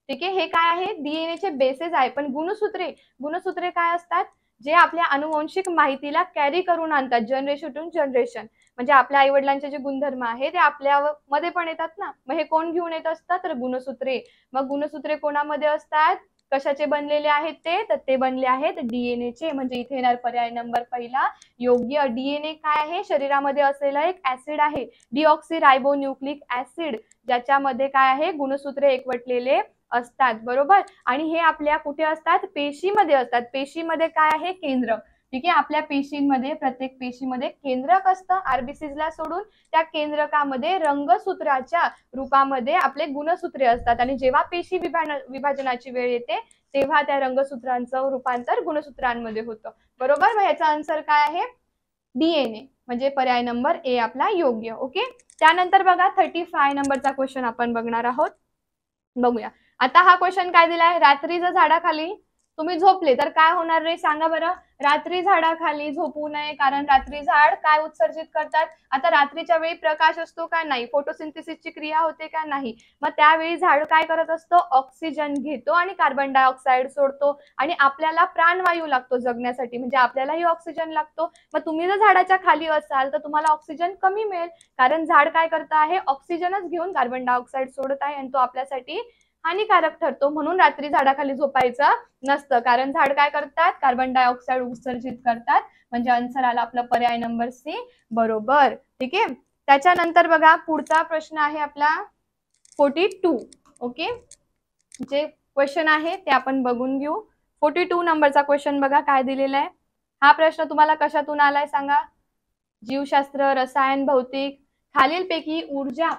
ठीक आहे, हे काय आहे, डीएनए चे बेसेस आहे. पण गुणसूत्रे काय असतात, जे आपल्या अनुवंशिक माहितीला कॅरी करून आणतात जनरेशन टू जनरेशन. म्हणजे आपल्या आई वडिलांचे जे गुणधर्म आहे ते आपल्या मध्ये पण येतात ना. मग हे कोण घेऊन येत असतात, तर गुणसूत्रे. मग गुणसूत्रे कोणामध्ये असतात, कशाचे बनलेले आहेत ते, तर ते बनले आहेत डीएनए चे. म्हणजे इथे येणार पर्याय नंबर पहिला योग्य. डीएनए काय आहे, शरीरामध्ये असलेला एक ऍसिड आहे, डिऑक्सिरायबोन्यूक्लिक ऍसिड, ज्याच्यामध्ये काय आहे, गुणसूत्रे एकवटलेले असतात. बरोबर. आणि हे आपल्या कुठे असतात, पेशीमध्ये असतात. पेशीमध्ये काय आहे, केंद्र. ठीक आहे, आपल्या पेशींमध्ये, प्रत्येक पेशीमध्ये केंद्रक असतं आरबीसीजला सोडून. त्या केंद्रकामध्ये रंगसूत्राच्या रूपामध्ये आपले गुणसूत्रे असतात. आणि जेव्हा पेशी विभाजनाची वेळ येते तेव्हा त्या रंगसूत्रांचं रूपांतर गुणसूत्रांमध्ये होतं. बरोबर. मग याचा आन्सर काय आहे, डीएनए. म्हणजे पर्याय नंबर ए आपला योग्य. ओके. त्यानंतर बघा 35 नंबरचा क्वेश्चन आपण बघणार आहोत. बघूया. आता हा क्वेश्चन काय दिलाय, रात्री जर झाडाखाली तुम्ही झोपले तर काय होणार रे सांगा बरं. रात्री झाडाखाली झोपू नये, कारण रात्री झाड काय उत्सर्जित करतात. आता रात्रीच्या वेळी प्रकाश असतो का नाही, फोटोसिंथेसिसची क्रिया होते का नाही. मग त्यावेळी झाड काय करत असतो, ऑक्सिजन घेतो आणि कार्बन डायऑक्साईड सोडतो आणि आपल्याला प्राणवायू लागतो जगण्यासाठी, म्हणजे आपल्यालाही ऑक्सिजन लागतो. मग तुम्ही जर झाडाच्या खाली असाल तर तुम्हाला ऑक्सिजन कमी मिळेल, कारण झाड काय करत आहे, ऑक्सिजनच घेऊन कार्बन डायऑक्साईड सोडत आहे आणि तो आपल्यासाठी हानिकारक ठरतो. म्हणून रात्री झाडाखाली झोपायचं नसतं, कारण झाड काय करतात, कार्बन डायऑक्साईड उत्सर्जित करतात. म्हणजे आन्सर आला आपला पर्याय नंबर सी बरोबर. ठीक आहे. त्याच्यानंतर बघा पुढचा प्रश्न आहे आपला 42. ओके, जे क्वेश्चन आहे ते आपण बघून घेऊ. 42 नंबरचा क्वेश्चन बघा काय दिलेला आहे. हा प्रश्न तुम्हाला कशातून आलाय सांगा. जीवशास्त्र, रसायन, भौतिक. खालीलपैकी ऊर्जा,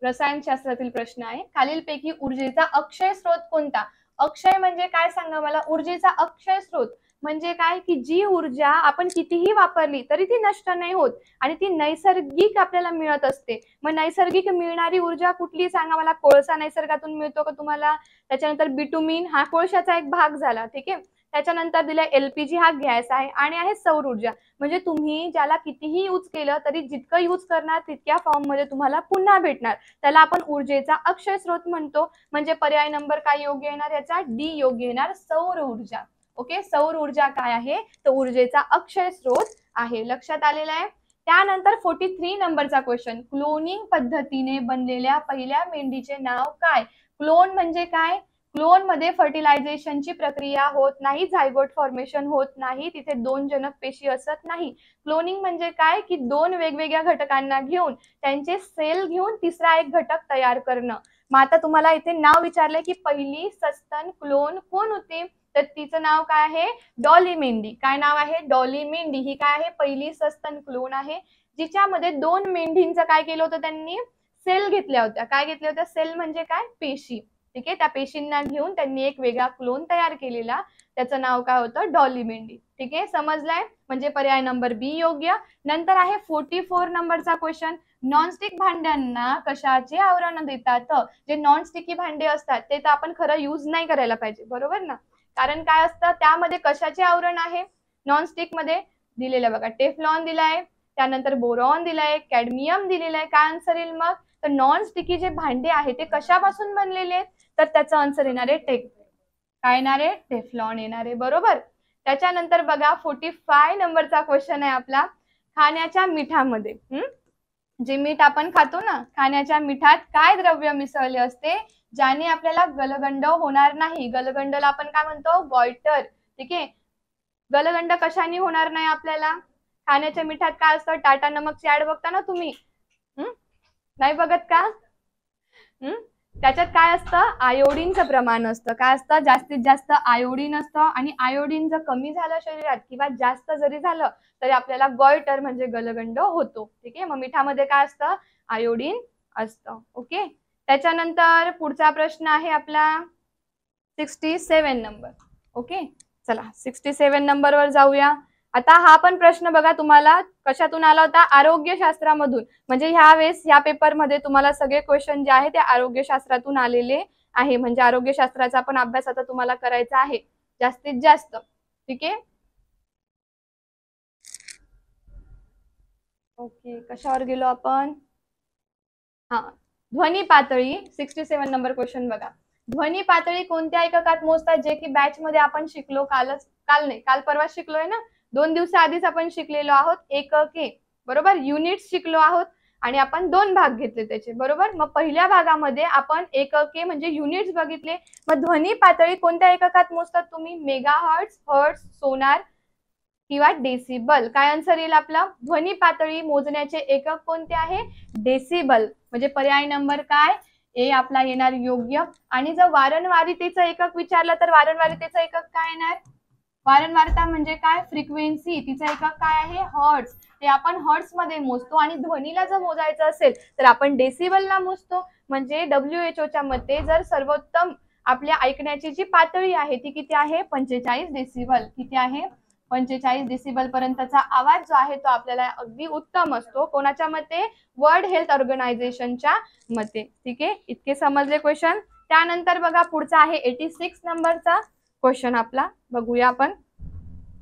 रसायनशास्त्रातील प्रश्न आहे. खालीलपैकी ऊर्जेचा अक्षय स्रोत कोणता. अक्षय म्हणजे काय सांगा मला. ऊर्जेचा अक्षय स्रोत म्हणजे काय, की जी ऊर्जा आपण कितीही वापरली तरी ती नष्ट नाही होत आणि ती नैसर्गिक आपल्याला मिळत असते. मग नैसर्गिक मिळणारी ऊर्जा कुठली सांगा मला. कोळसा नैसर्गातून मिळतो का तुम्हाला. त्याच्यानंतर बिटुमिन हा कोळशाचा एक भाग झाला. ठीक आहे. त्याच्यानंतर दिलाय एलपीजी हा गॅस आहे आणि आहे सौर ऊर्जा. म्हणजे तुम्ही ज्याला कितीही यूज केलं तरी जितकं यूज करणार तितक्या फॉर्म मध्ये तुम्हाला पुन्हा भेटणार, त्याला आपण ऊर्जेचा अक्षय स्रोत म्हणतो. म्हणजे पर्याय नंबर काय योग्य येणार याचा, डी योग्य येणार, सौर ऊर्जा. ओके, सौर ऊर्जा काय आहे तर ऊर्जेचा अक्षय स्रोत आहे. लक्षात आलेला आहे. त्यानंतर 43 नंबरचा क्वेश्चन. क्लोनिंग पद्धतीने बनलेल्या पहिल्या मेंढीचे नाव काय. क्लोन म्हणजे काय. क्लोन मध्ये फर्टिलायझेशनची प्रक्रिया होत नाही, झायगोट फॉर्मेशन होत नाही, तिथे दोन जनक पेशी असत नाही. क्लोनिंग म्हणजे काय, की दोन वेगवेगळ्या घटकांना घेऊन त्यांचे सेल घेऊन तिसरा एक घटक तयार करणं. मग आता तुम्हाला इथे नाव विचारलंय की पहिली सस्तन क्लोन कोण होती, तर तिचं नाव काय आहे, डॉली मेंढी. काय नाव आहे, डॉली मेंढी. ही काय आहे, पहिली सस्तन क्लोन आहे, जिच्यामध्ये दोन मेंढींचं काय केलं होतं, त्यांनी सेल घेतल्या होत्या. काय घेतल्या होत्या, सेल म्हणजे काय, पेशी. ठीक आहे. त्या पेशींना घेऊन त्यांनी एक वेगळा क्लोन तयार केलेला, त्याचं नाव काय होतं, डॉली मेंढी. ठीक आहे, समजलंय. म्हणजे पर्याय नंबर बी योग्य. नंतर आहे 44 नंबरचा क्वेश्चन. नॉनस्टिक भांड्यांना कशाचे आवरण देतात. जे नॉनस्टिकी भांडे असतात ते तर आपण खरं यूज नाही करायला पाहिजे, बरोबर ना. कारण काय असतं त्यामध्ये, कशाचे आवरण आहे नॉनस्टिक मध्ये, दिलेलं बघा टेफ्लॉन दिलाय, त्यानंतर बोरॉन दिलाय, कॅडमियम दिलेलं आहे. काय आन्सर येईल मग, तर नॉन स्टिकी जे भांडे आहे ते कशापासून बनलेले आहेत, तर त्याचं आन्सर येणार आहे काय येणार आहे, टेफ्लॉन येणार आहे, बरोबर. त्याच्यानंतर बघा 45 नंबरचा क्वेश्चन आहे आपला. खाण्याच्या मिठामध्ये जे मीठ आपण खातो ना, खाण्याच्या मिठात काय द्रव्य मिसळले असते ज्याने आपल्याला गलगंड होणार नाही. गलगंडला आपण काय म्हणतो, गॉयटर. ठीक आहे. गलगंड कशाने होणार नाही आपल्याला. खाण्याच्या मिठात काय असतं, टाटा नमकची ऍड बघता ना तुम्ही, नाही बघत का. त्याच्यात काय असतं, आयोडीनचं प्रमाण असतं. काय असतं, जास्तीत जास्त आयोडीन असतं आणि आयोडीन जर कमी झालं शरीरात किंवा जास्त जरी झालं तरी आपल्याला गॉयटर म्हणजे गलगंड होतो. ठीक आहे. मग मिठामध्ये काय असतं, आयोडीन असतं. ओके. त्याच्यानंतर पुढचा प्रश्न आहे आपला 67 नंबर. ओके, चला 67 नंबरवर जाऊया. आता हा पण प्रश्न बघा तुम्हाला कशातून आला होता, आरोग्यशास्त्रामधून. म्हणजे ह्या वेळेस या पेपरमध्ये तुम्हाला सगळे क्वेश्चन जे आहे ते आरोग्यशास्त्रातून आलेले आहे. म्हणजे आरोग्यशास्त्राचा पण अभ्यास आता तुम्हाला करायचा आहे जास्तीत जास्त. ठीक आहे. ओके, कशावर गेलो आपण. हा, ध्वनी पातळी. 67 नंबर क्वेश्चन बघा. ध्वनी पातळी कोणत्या एककात मोजतात, जे की बॅच मध्ये आपण शिकलो, काल परवा शिकलोय ना, 2 दिवसाआधीच आपण शिकलेलो आहोत. एकके, बरोबर, युनिट्स शिकलो आहोत आणि आपण 2 भाग घेतले त्याचे, बरोबर. मग पहिल्या भागामध्ये आपण एकके म्हणजे युनिट्स बघितले. मग ध्वनी पातळी कोणत्या एककात मोजतात तुम्ही, मेगाहर्ट्ज, हर्ट्ज, सोनार किंवा डेसिबल. काय आन्सर येईल आपला, ध्वनी पातळी मोजण्याचे एकक कोणते आहे, डेसिबल. म्हणजे पर्याय नंबर काय, ए आपला येणार योग्य. आणि जर वारंवारितेचं एकक विचारलं तर वारंवारितेचं एकक काय येणार, वारंवारता म्हणजे काय, फ्रिक्वेन्सी. तिचं एकक काय आहे, हर्ट्ज. ते आपण हर्ट्ज मध्ये मोजतो. आणि ध्वनीला जर मोजायचं असेल तर आपण डेसिबलला मोजतो. म्हणजे WHO च्या मते जर सर्वोत्तम आपल्या ऐकण्याची जी पातळी आहे ती किती आहे, 45 डेसिबल. किती आहे, 45 डेसिबल पर्यंतचा आवाज जो आहे तो आपल्याला अगदी उत्तम असतो. कोणाच्या मते, वर्ल्ड हेल्थ ऑर्गनायझेशनच्या मते. ठीक आहे. इतके समजले क्वेश्चन. त्यानंतर बघा पुढचा आहे 86 नंबरचा. क्वेश्चन आपला बघूया आपण.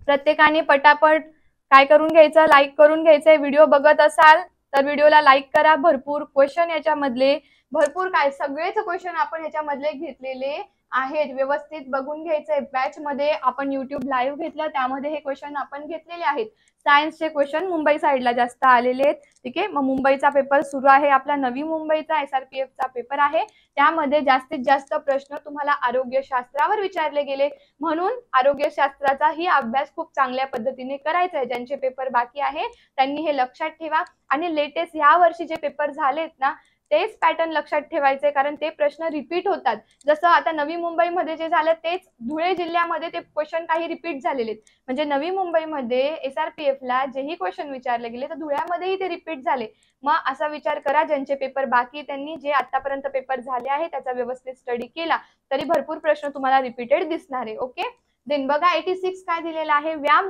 प्रत्येकाने पटापट काय करून घ्यायचं, लाईक करून घ्यायचंय. व्हिडिओ बघत असाल तर व्हिडिओला लाईक करा. भरपूर क्वेश्चन याच्यामधले, भरपूर काय सगळेच क्वेश्चन आपण याच्यामधले घेतलेले आहेत. व्यवस्थित बघून घ्यायचंय. बॅच मध्ये आपण युट्यूब लाईव्ह घेतलं, त्यामध्ये हे क्वेश्चन आपण घेतलेले आहेत. सायन्सचे क्वेश्चन मुंबई साईडला जास्त आलेले आहेत. ठीक आहे, मग मुंबईचा पेपर सुरू आहे आपला. नवी मुंबईचा SRPFचा पेपर आहे. त्यामध्ये जास्तीत जास्त प्रश्न तुम्हाला आरोग्यशास्त्रावर विचारले गेले, म्हणून आरोग्यशास्त्राचाही अभ्यास खूप चांगल्या पद्धतीने करायचा आहे. ज्यांचे पेपर बाकी आहे त्यांनी हे लक्षात ठेवा. आणि लेटेस्ट या वर्षी जे पेपर झालेत ना, तेच पॅटर्न लक्षात ठेवायचे, कारण ते प्रश्न रिपीट होतात. जसं आता नवी मुंबईमध्ये जे झालं तेच धुळे जिल्ह्यामध्ये ते क्वेश्चन काही रिपीट झालेले आहेत. म्हणजे नवी मुंबईमध्ये SRPFला जेही क्वेश्चन विचारले गेले तर धुळ्यामध्येही ते रिपीट झाले. मग असा विचार करा, ज्यांचे पेपर बाकी त्यांनी जे आतापर्यंत पेपर झाले आहे त्याचा व्यवस्थित स्टडी केला तरी भरपूर प्रश्न तुम्हाला रिपीटेड दिसणार आहे. ओके, देन बघा 86 काय दिलेला आहे. व्यायाम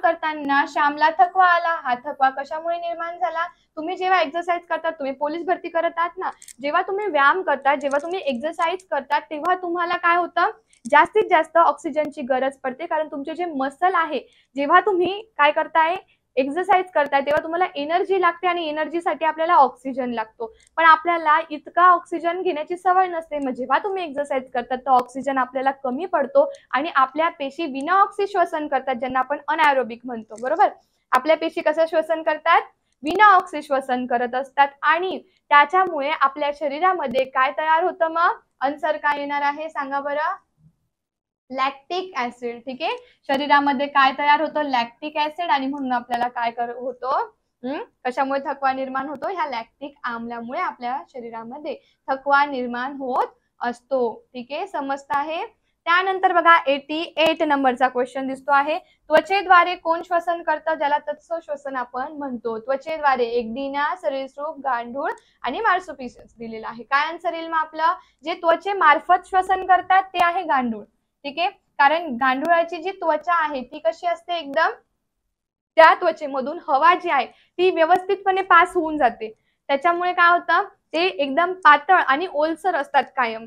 करताना श्यामला थकवा आला. हा थकवा कशामुळे निर्माण झाला? तुम्ही जेव्हा एक्सरसाइज करतात, तुम्ही पोलीस भरती करत आहात ना, जेव्हा तुम्ही व्यायाम करता, जेव्हा तुम्ही एक्सरसाइज करतात, तेव्हा तुम्हाला काय होतं, जास्तीत जास्त ऑक्सिजनची गरज पडते. कारण तुमचे जे मसल आहे, जेव्हा तुम्ही काय करताय, एक्सरसाइज करताय, तेव्हा तुम्हाला एनर्जी लागते आणि एनर्जीसाठी आपल्याला ऑक्सिजन लागतो. पण आपल्याला इतका ऑक्सिजन घेण्याची सवय नसते. मग जेव्हा तुम्ही एक्सरसाइज करतात तर ऑक्सिजन आपल्याला कमी पडतो आणि आपल्या पेशी विना ऑक्सी श्वसन करतात, ज्यांना आपण अनएरोबिक म्हणतो. बरोबर, आपल्या पेशी कसं श्वसन करतात? विना ऑक्सी श्वसन करत असतात. आणि त्याच्यामुळे आपल्या शरीरामध्ये काय तयार होतं? मग आन्सर काय येणार आहे सांगा बरं? Lactic acid. ठीक आहे, शरीरामध्ये काय तयार होतं? Lactic acid. आणि म्हणून आपल्याला काय होतो, कशामुळे थकवा निर्माण होतो? ह्या लॅक्टिक आम्लामुळे आपल्या शरीरामध्ये थकवा निर्माण होत असतो. ठीक आहे, समजत आहे? त्यानंतर बघा 88 नंबरचा क्वेश्चन दिसतो आहे. त्वचेद्वारे कोण श्वसन करतं, ज्याला तत्सम श्वसन आपण म्हणतो? त्वचेद्वारे एकदिना, सरीसृप, गांडूळ आणि मार्सुपिसियस दिलेला आहे. काय आन्सर येईल मग आपलं? जे त्वचेमार्फत श्वसन करतात ते आहे गांडूळ. ठीक आहे, कारण गांडुळाची जी त्वचा आहे ती कशी असते, एकदम त्या त्वचेमधून हवा जी आहे ती व्यवस्थितपणे पास होऊन जाते. त्याच्यामुळे काय होतं, ते एकदम पातळ आणि ओलसर असतात कायम.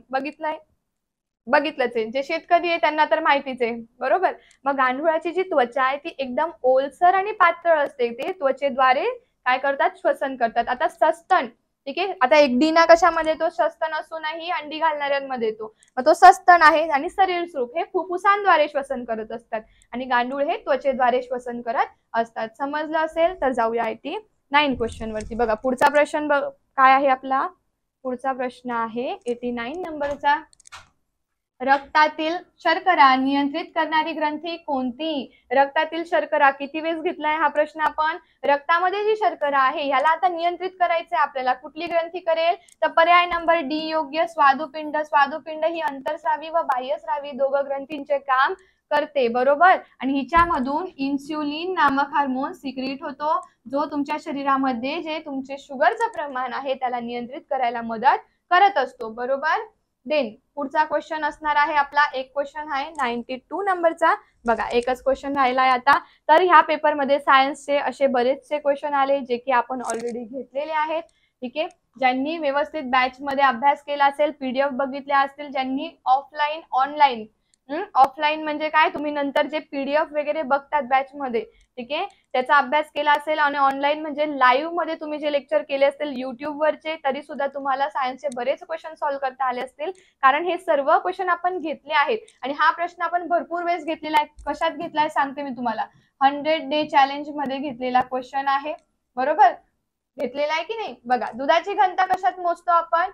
बघितलंच आहे, जे शेतकरी आहे त्यांना तर माहितीच आहे. बरोबर, मग गांडुळाची जी त्वचा आहे ती एकदम ओलसर आणि पातळ असते. ते त्वचेद्वारे काय करतात? श्वसन करतात. आता सस्तन, ठीक आहे, आता एकदिना कशामध्ये येतो? सस्तन असूनही अंडी घालणाऱ्यांमध्ये येतो. मग तो सस्तन आहे. आणि सरीसृप हे फुफ्फुसांद्वारे श्वसन करत असतात आणि गांडूळ हे त्वचेद्वारे श्वसन करत असतात. समजलं असेल तर जाऊया 89 क्वेश्चन वरती. बघा पुढचा प्रश्न काय आहे आपला. पुढचा प्रश्न आहे 89 नंबरचा. रक्तातील शर्करा नियंत्रित करणारी ग्रंथी कोणती? रक्तातील शर्करा किती वेळेस घेतलाय हा प्रश्न आपण. रक्तामध्ये जी शर्करा आहे ह्याला आता नियंत्रित करायचंय आपल्याला. कुठली ग्रंथी करेल? तर पर्याय नंबर डी योग्य, स्वादुपिंड. स्वादुपिंड ही अंतरस्रावी व बाह्यस्रावी दोघं ग्रंथींचे काम करते. बरोबर, आणि हिच्यामधून इन्सुलिन नामक हार्मोन सिक्रीट होतो, जो तुमच्या शरीरामध्ये जे तुमचे शुगरचं प्रमाण आहे त्याला नियंत्रित करायला मदत करत असतो. बरोबर, देन पुढचा क्वेश्चन असणार आहे आपला. एक क्वेश्चन आहे 92 नंबरचा. बघा एकच क्वेश्चन राहिला आहे आता. तर ह्या पेपरमध्ये सायन्सचे असे बरेचसे क्वेश्चन आले जे की आपण ऑलरेडी घेतलेले आहेत. ठीक आहे, ज्यांनी व्यवस्थित बॅच मध्ये अभ्यास केला असेल, PDF बघितल्या असतील, ज्यांनी ऑफलाईन ऑनलाईन, ऑफलाईन म्हणजे काय, तुम्ही नंतर जे PDF वगैरे बघतात बॅच मध्ये, ठीक आहे, त्याचा अभ्यास केला असेल, आणि ऑनलाईन म्हणजे लाईव्ह मध्ये तुम्ही जे लेक्चर केले असतील युट्यूब वरचे, तरी सुद्धा तुम्हाला सायन्सचे बरेच क्वेश्चन सॉल्व्ह करता आले असतील, कारण हे सर्व क्वेश्चन आपण घेतले आहेत. आणि हा प्रश्न आपण भरपूर वेळेस घेतलेला आहे. कशात घेतलाय सांगते मी तुम्हाला. 100 डे चॅलेंज मध्ये घेतलेला क्वेश्चन आहे. बरोबर, घेतलेला आहे की नाही. बघा, दुधाची घनता कशात मोजतो आपण?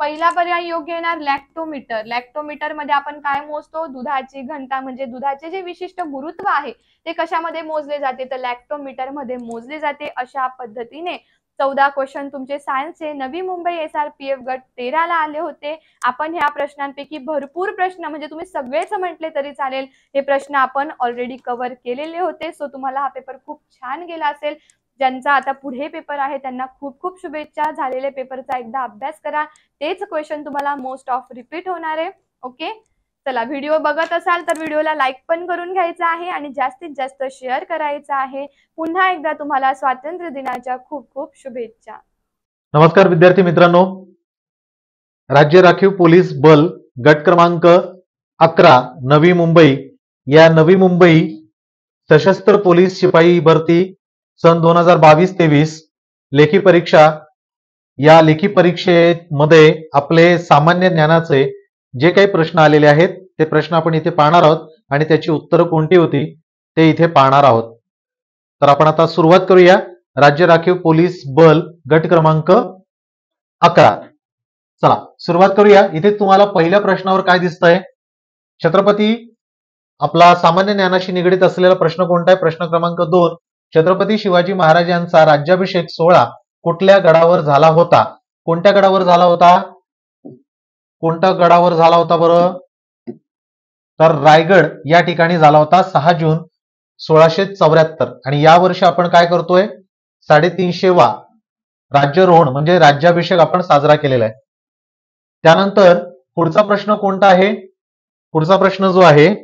पहिला पर्याय योग्य येणार लॅक्टोमीटर. लॅक्टोमीटर मध्ये आपण काय मोजतो? दुधाची घनता, म्हणजे दुधाचे जे विशिष्ट गुरुत्व आहे ते कशामध्ये मोजले जाते? तर लॅक्टोमीटर मध्ये मोजले जाते. अशा पद्धतीने 14 क्वेश्चन तुमचे सायन्सचे नवी मुंबई SRPF गट 13 ला आले होते. आपण ह्या प्रश्नांपैकी भरपूर प्रश्न, म्हणजे तुम्ही सगळेच म्हटले तरी चालेल, हे प्रश्न आपण ऑलरेडी कव्हर केलेले होते. सो तुम्हाला हा पेपर खूप छान गेला असेल. ज्यांचा आता पुढे पेपर आहे त्यांना खूप खूप शुभेच्छा. झालेल्या पेपरचा एकदा अभ्यास करा, तेच क्वेश्चन तुम्हाला मोस्ट ऑफ रिपीट होणार आहे. ओके, चला, व्हिडिओ बघत असाल तर व्हिडिओला लाईक पण करून घ्यायचा आहे आणि जास्तीत जास्त शेअर करायचं आहे. पुन्हा एकदा तुम्हाला स्वातंत्र्य दिनाच्या खूप खूप शुभेच्छा. नमस्कार विद्यार्थी मित्रांनो, राज्य राखीव पोलीस बल गट क्रमांक 11 नवी मुंबई या नवी मुंबई सशस्त्र पोलीस शिपाई भरती सन 2022-23 लेखी परीक्षा, या लेखी परीक्षेमध्ये आपले सामान्य ज्ञानाचे जे काही प्रश्न आलेले आहेत ते प्रश्न आपण इथे पाहणार आहोत आणि त्याची उत्तरं कोणती होती ते इथे पाहणार आहोत. तर आपण आता सुरुवात करूया. राज्य राखीव पोलीस बल गट क्रमांक 11. चला सुरुवात करूया. इथे तुम्हाला पहिल्या प्रश्नावर काय दिसतंय? छत्रपती आपला सामान्य ज्ञानाशी निगडीत असलेला प्रश्न कोणता आहे? प्रश्न क्रमांक 2. छत्रपती शिवाजी महाराजांचा राज्याभिषेक सोहळा कुठल्या गडावर झाला होता? कोणत्या गडावर झाला होता? कोणत्या गडावर झाला होता बरं? तर रायगड या ठिकाणी झाला होता 6 जून 1674. आणि या वर्षी आपण काय करतोय? 350वा राज्यारोहण म्हणजे राज्याभिषेक आपण साजरा केलेला आहे. त्यानंतर पुढचा प्रश्न कोणता आहे? पुढचा प्रश्न जो आहे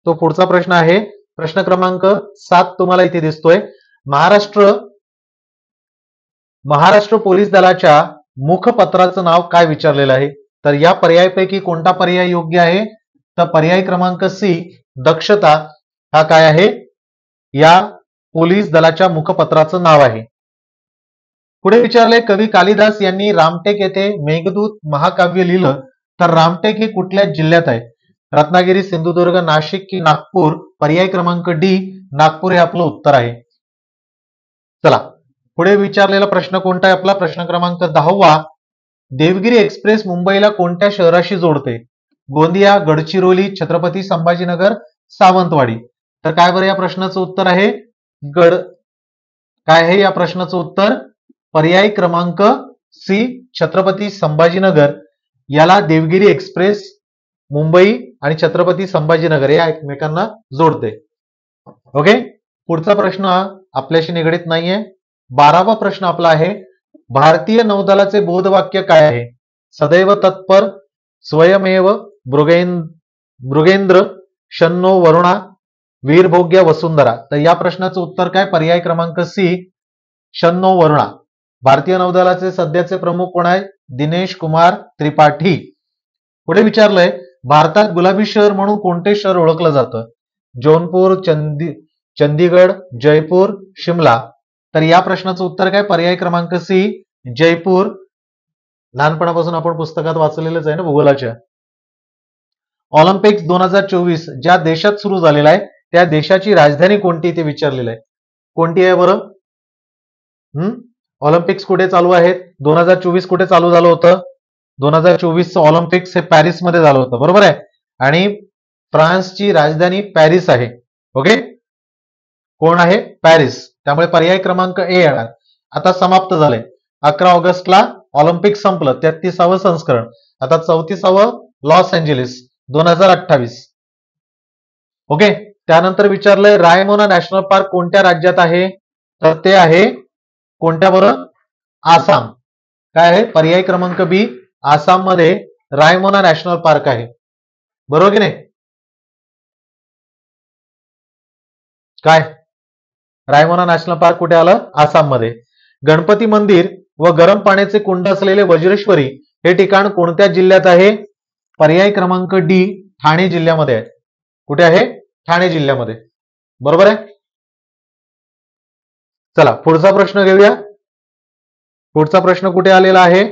तो पुढचा प्रश्न आहे प्रश्न क्रमांक 7 तुम्हाला इथे दिसतोय. महाराष्ट्र पोलीस दलाच्या मुखपत्राचं नाव काय विचारलेलं आहे? तर या पर्यायापैकी कोणता पर्याय योग्य आहे? तर पर्याय क्रमांक सी दक्षता हा काय आहे? या पोलीस दलाच्या मुखपत्राचं नाव आहे. पुढे विचारले कवी कालिदास यांनी रामटेक येथे मेघदूत महाकाव्य लिहिलं तर रामटेक हे कुठल्या जिल्ह्यात आहे? रत्नागिरी, सिंधुदुर्ग, नाशिक की नागपूर? पर्याय क्रमांक डी नागपूर हे आपलं उत्तर आहे. चला पुढे विचारलेला प्रश्न कोणता आहे? आपला प्रश्न क्रमांक 10वा. देवगिरी एक्सप्रेस मुंबईला कोणत्या शहराशी जोडते? गोंदिया, गडचिरोली, छत्रपती संभाजीनगर, सावंतवाडी? तर काय बरं या प्रश्नाचं उत्तर आहे? काय आहे या प्रश्नाचं उत्तर? पर्याय क्रमांक सी छत्रपती संभाजीनगर याला देवगिरी एक्सप्रेस मुंबई आणि छत्रपती संभाजीनगर या एकमेकांना जोडते. ओके, पुढचा प्रश्न आपल्याशी निगडीत नाहीये. 12वा प्रश्न आपला आहे भारतीय नौदलाचे बोधवाक्य काय आहे? सदैव तत्पर, स्वयमेव मृगेंद्र, शन्नो वरुणा, वीरभोग्य वसुंधरा? तर या प्रश्नाचं उत्तर काय? पर्याय क्रमांक सी शन्नो वरुणा. भारतीय नौदलाचे सध्याचे प्रमुख कोण आहे? दिनेश कुमार त्रिपाठी. पुढे विचारलंय भारतात गुलाबी शहर म्हणून कोणते शहर ओळखलं जातं? जौनपूर, चंदीगड, जयपूर, शिमला? तर या प्रश्नाचं उत्तर काय? पर्याय क्रमांक सी जयपूर. लहानपणापासून आपण पुस्तकात वाचलेलंच आहे ना भूगोलाच्या. ऑलिम्पिक्स 2024 ज्या देशात सुरू झालेला आहे त्या देशाची राजधानी कोणती ते विचारलेलं आहे. कोणती आहे बरं? ऑलिम्पिक्स कुठे चालू आहेत? 2024 कुठे चालू झालं होतं? 2024चं ऑलिम्पिक्स हे पॅरिस मध्ये झालं होतं, बरोबर आहे. आणि फ्रान्सची राजधानी पॅरिस आहे. ओके, कोण आहे? पॅरिस. त्यामुळे पर्याय क्रमांक ए येणार. आता समाप्त झालंय. 11 ऑगस्टला ऑलिम्पिक संपलं, 33वं संस्करण. आता 34वं लॉस एंजेलिस 2028. ओके, त्यानंतर विचारलंय रायमोना नॅशनल पार्क कोणत्या राज्यात आहे? तर ते आहे कोणत्या बरं? आसाम. काय आहे? पर्याय क्रमांक बी आसाम मध्ये रायमोना नॅशनल पार्क आहे, बरोबर की नाही? काय रायमोना नॅशनल पार्क कुठे आलं? आसाम मध्ये. गणपती मंदिर व गरम पाण्याचे कुंड असलेले वज्रेश्वरी हे ठिकाण कोणत्या जिल्ह्यात आहे? पर्याय क्रमांक डी ठाणे जिल्ह्यामध्ये आहे. कुठे आहे? ठाणे जिल्ह्यामध्ये, बरोबर आहे. चला पुढचा प्रश्न घेऊया. पुढचा प्रश्न कुठे आलेला आहे?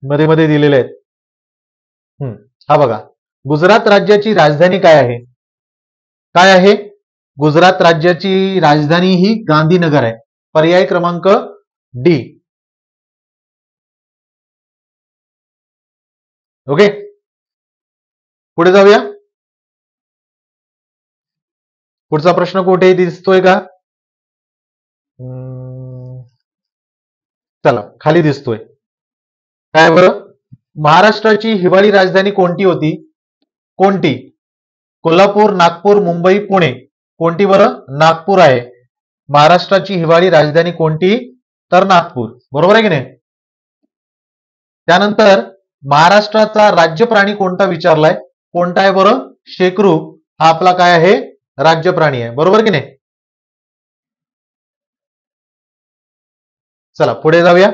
मध्ये मध्ये दिलेले आहेत. हा बघा, गुजरात राज्याची राजधानी काय आहे? काय आहे? गुजरात राज्याची राजधानी ही गांधीनगर आहे. पर्याय क्रमांक डी. ओके, पुढे जाऊया. पुढचा प्रश्न कुठे दिसतोय का? चला खाली दिसतोय. काय बरं? महाराष्ट्राची हिवाळी राजधानी कोणती होती? कोणती? कोल्हापूर, नागपूर, मुंबई, पुणे? कोणती बरं? नागपूर आहे. महाराष्ट्राची हिवाळी राजधानी कोणती? तर नागपूर, बरोबर आहे की नाही? त्यानंतर महाराष्ट्राचा राज्य प्राणी कोणता विचारलाय? कोणता आहे बरं? शेकरू हा आपला काय आहे? राज्य प्राणी आहे, बरोबर की नाही? चला पुढे जाऊया.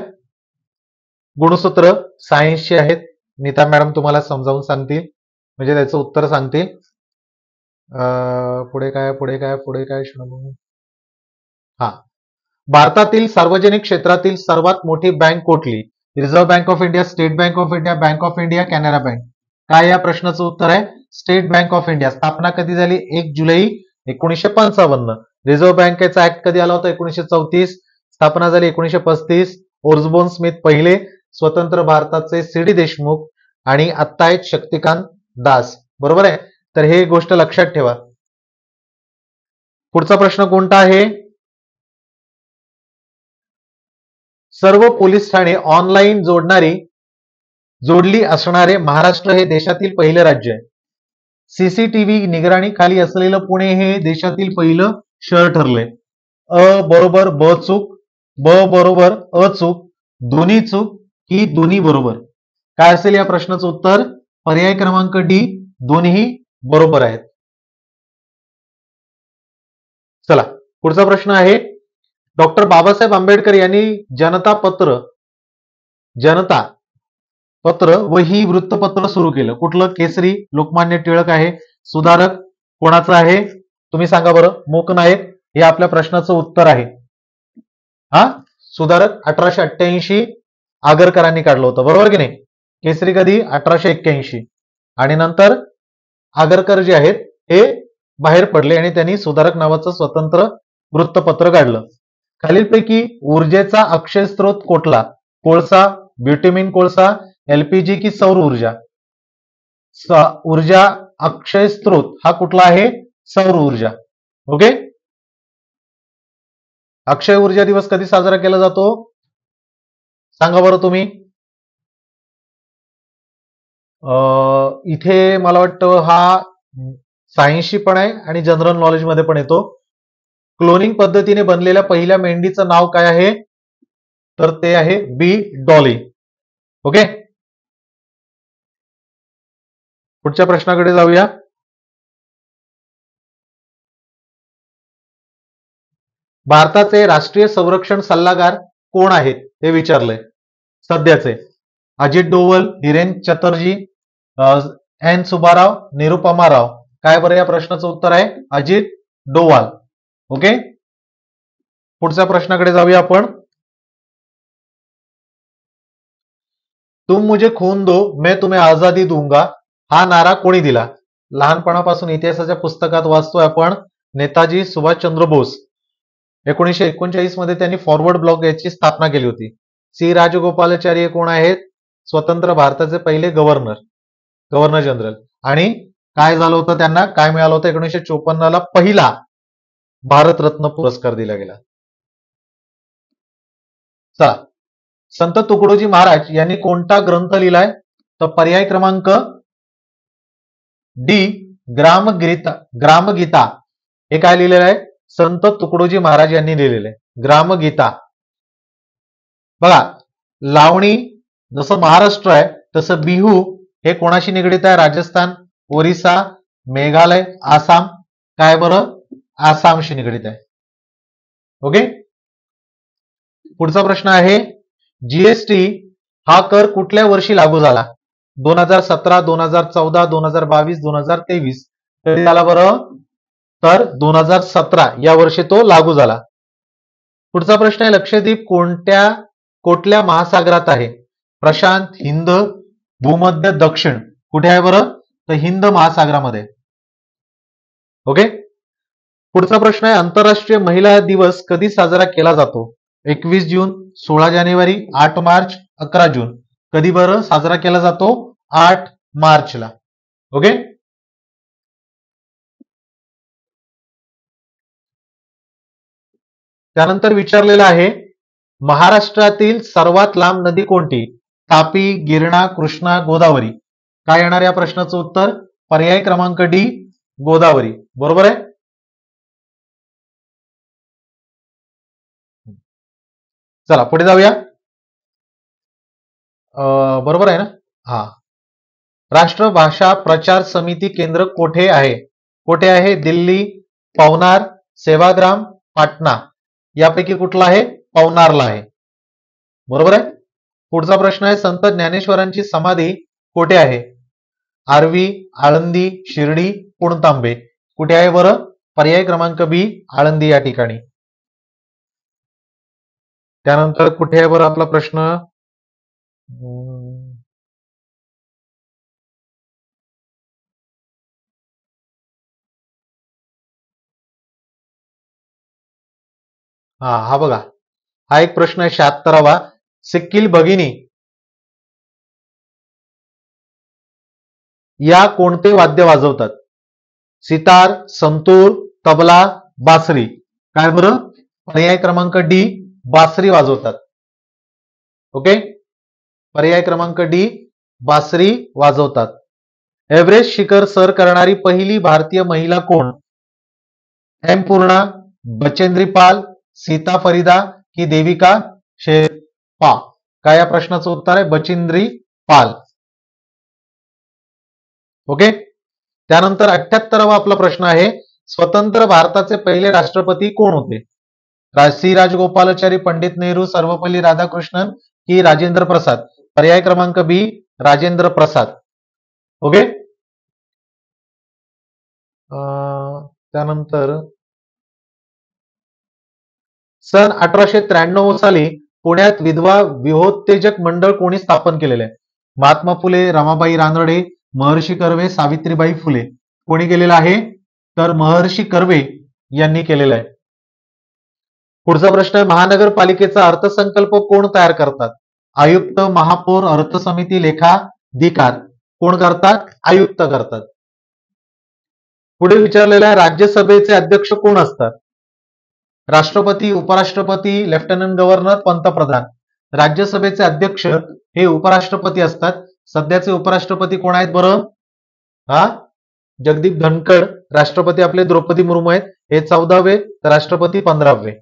गुणसूत्र सायन्सचे आहेत. नीता मॅडम तुम्हाला समजावून सांगतील, म्हणजे त्याचं उत्तर सांगतील. पुढे काय हा, भारतातील सार्वजनिक क्षेत्रातील सर्वात मोठी बँक कुठली? Reserve bank of India, state bank of India, bank of India, Canara bank. काय या प्रश्नाचं उत्तर आहे? State bank of India. स्थापना कधी झाली? 1 जुलै 1955. रिझर्व्ह बँकेचा ऍक्ट कधी आला होता? 1934. स्थापना झाली 1935. ओर्जबोन स्मिथ पहिले, स्वतंत्र भारताचे सी.डी. देशमुख, आणि आत्ता आहेत शक्तिकांत दास. बरोबर आहे. तर हे गोष्ट लक्षात ठेवा. पुढचा प्रश्न कोणता आहे? सर्व पोलीस ठाणे ऑनलाईन जोडली असणारे महाराष्ट्र हे देशातील पहिले राज्य आहे. सीसीटीव्ही निगराणी खाली असलेलं पुणे हे देशातील पहिलं शहर ठरलंय. अ बरोबर ब चूक, ब बरोबर अ चूक, दोन्ही चूक की दोन्ही बरोबर? काय असेल या प्रश्नाचं उत्तर? पर्याय क्रमांक डी, दोन्ही बरोबर आहेत. चला पुढचा प्रश्न आहे. डॉक्टर बाबासाहेब आंबेडकर यांनी जनता पत्र व ही वृत्तपत्र सुरू केलं. कुठलं? केसरी, लोकमान्य टिळक आहे. सुधारक कोणाचं आहे? तुम्ही सांगा बरं. मूकनायक हे आपल्या प्रश्नाचं उत्तर आहे. हा, सुधारक 1888 आगरकरांनी काढलं होतं. बरोबर की नाही? केसरी कधी? 1881. आणि नंतर आगरकर जे आहेत हे बाहेर पडले आणि त्यांनी सुधारक नावाचं स्वतंत्र वृत्तपत्र काढलं. खालीलपैकी ऊर्जेचा अक्षय स्रोत कुठला? कोळसा, ब्युटेमिन कोळसा, एलपीजी की सौर ऊर्जा? ऊर्जा अक्षय स्रोत हा कुठला आहे? सौर ऊर्जा. ओके. अक्षय ऊर्जा दिवस कधी साजरा केला जातो? सांगा बरं तुम्ही. इथे मला वाटतं हा सायन्सशी पण आहे आणि जनरल नॉलेज मध्ये पण येतो. क्लोनिंग पद्धतीने बनलेल्या पहिल्या मेंढीचं नाव काय आहे? तर ते आहे बी डॉली. ओके. पुढच्या प्रश्नाकडे जाऊया. भारताचे राष्ट्रीय संरक्षण सल्लागार कोण आहेत हे विचारलंय सध्याचे. अजित डोवल, धीरेन चटर्जी, एन सुब्बाराव, निरुपमा राव. काय बरं या प्रश्नाचं उत्तर आहे? अजित डोवाल. ओके. पुढच्या प्रश्नाकडे जाऊया आपण. तुम मुझे खून दो मैं तुम्हें आजादी दूंगा हा नारा कोणी दिला? लहानपणापासून इतिहासाच्या पुस्तकात वाचतोय आपण. नेताजी सुभाषचंद्र बोस. 1939 मध्ये त्यांनी फॉरवर्ड ब्लॉक याची स्थापना केली होती. सी राजगोपालाचारी कोण आहेत? स्वतंत्र भारताचे पहिले गव्हर्नर जनरल. आणि काय झालं होतं त्यांना? काय मिळालं होतं? 1954 पहिला भारतरत्न पुरस्कार दिला गेला. चला, संत तुकडोजी महाराज यांनी कोणता ग्रंथ लिहिलाय? तर पर्याय क्रमांक डी, ग्रामगीता. हे काय लिहिलेलं आहे? संत तुकडोजी महाराज यांनी लिहिलेलं आहे ग्रामगीता. बघा, लावणी जसं महाराष्ट्र आहे तसं बिहू हे कोणाशी निगडीत आहे? राजस्थान, ओरिसा, मेघालय, आसाम. काय बरं? आसामशी निगडीत आहे. ओके. पुढचा प्रश्न आहे. जीएसटी हा कर कुठल्या वर्षी लागू झाला? 2017, 2014, 2022, 2023. कधी झाला बरं? तर 2017 या वर्षी तो लागू झाला. पुढचा प्रश्न आहे. लक्षद्वीप कुठल्या महासागरात आहे? प्रशांत, हिंद, भूमध्य, दक्षिण. कुठे आहे बरं? तर हिंद महासागरामध्ये. ओके. पुढचा प्रश्न आहे. आंतरराष्ट्रीय महिला दिवस कधी साजरा केला जातो? 21 जून, 16 जानेवारी, 8 मार्च, 11 जून. कधी बरं साजरा केला जातो? 8 मार्चला. ओके. त्यानंतर विचारलेलं आहे. महाराष्ट्रातील सर्वात लांब नदी कोणती? तापी, गिरणा, कृष्णा, गोदावरी. काय येणार या प्रश्नाचं उत्तर? पर्याय क्रमांक डी, गोदावरी. बरोबर आहे. चला पुढे जाऊया. बरोबर आहे ना? हा. राष्ट्रभाषा प्रचार समिती केंद्र कोठे आहे? कोठे आहे? दिल्ली, पवनार, सेवाग्राम, पाटणा. यापैकी कुठला आहे? पवनारला आहे. बरोबर आहे. पुढचा प्रश्न आहे, संत ज्ञानेश्वरांची समाधी कुठे आहे? आर्वी, आळंदी, शिर्डी, पुणतांबे. कुठे आहे बरं? पर्याय क्रमांक बी, आळंदी या ठिकाणी. त्यानंतर कुठे आहे बरं आपला प्रश्न? हा बघा, हा एक प्रश्न आहे 76वा. सिक्कील भगिनी या कोणते वाद्य वाजवतात? सितार, संतूर, तबला, बासरी. काय बरं? पर्याय क्रमांक डी, बासरी वाजवतात. ओके, पर्याय क्रमांक डी, बासरी वाजवतात. एव्हरेस्ट शिखर सर करणारी पहिली भारतीय महिला कोण? एम पूर्णा, बचेंद्री पाल, सीता फरीदा की देविका शेरपा. काय या प्रश्नाचं उत्तर आहे? बचेंद्री पाल. ओके, त्यानंतर 78वा आपला प्रश्न आहे, स्वतंत्र भारताचे पहिले राष्ट्रपती कोण होते? सी राजगोपालाचारी, पंडित नेहरू, सर्वपल्ली राधाकृष्णन की राजेंद्र प्रसाद. पर्याय क्रमांक बी, राजेंद्र प्रसाद. ओके, त्यानंतर सन 1893 साली पुण्यात विधवा विहोत्तेजक मंडळ कोणी स्थापन केलेले आहे? महात्मा फुले, रमाबाई रानडे, महर्षी कर्वे, सावित्रीबाई फुले. कोणी केलेलं आहे? तर महर्षी कर्वे यांनी केलेलं आहे. पुढचा प्रश्न आहे, महानगरपालिकेचा अर्थसंकल्प कोण तयार करतात? आयुक्त, महापौर, अर्थ समिती, लेखाधिकार. कोण करतात? आयुक्त करतात. पुढे विचारलेला आहे, राज्यसभेचे अध्यक्ष कोण असतात? राष्ट्रपती, उपराष्ट्रपती, लेफ्टनंट गव्हर्नर, पंतप्रधान. राज्यसभेचे अध्यक्ष हे उपराष्ट्रपती असतात. सध्याचे उपराष्ट्रपती कोण आहेत बरं? जगदीप धनखड. राष्ट्रपती आपले द्रौपदी मुर्मू आहेत, हे 14वे, तर राष्ट्रपती 15वे.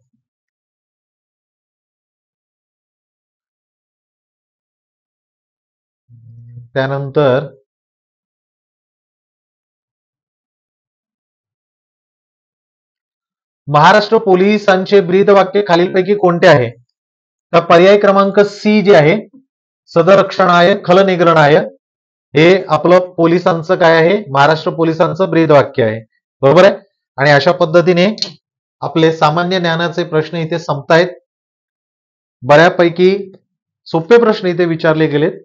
त्यानंतर महाराष्ट्र पोलिसांचे ब्रीदवाक्य खालीलपैकी कोणते आहे? तर पर्याय क्रमांक सी जे आहे, सदरक्षणाय खलनिग्रहणाय, हे आपलं पोलिसांचं काय आहे? महाराष्ट्र पोलिसांचं ब्रीदवाक्य आहे. बरोबर आहे. आणि अशा पद्धतीने आपले सामान्य ज्ञानाचे प्रश्न इथे संपतायत. बऱ्यापैकी सोपे प्रश्न इथे विचारले गेलेत.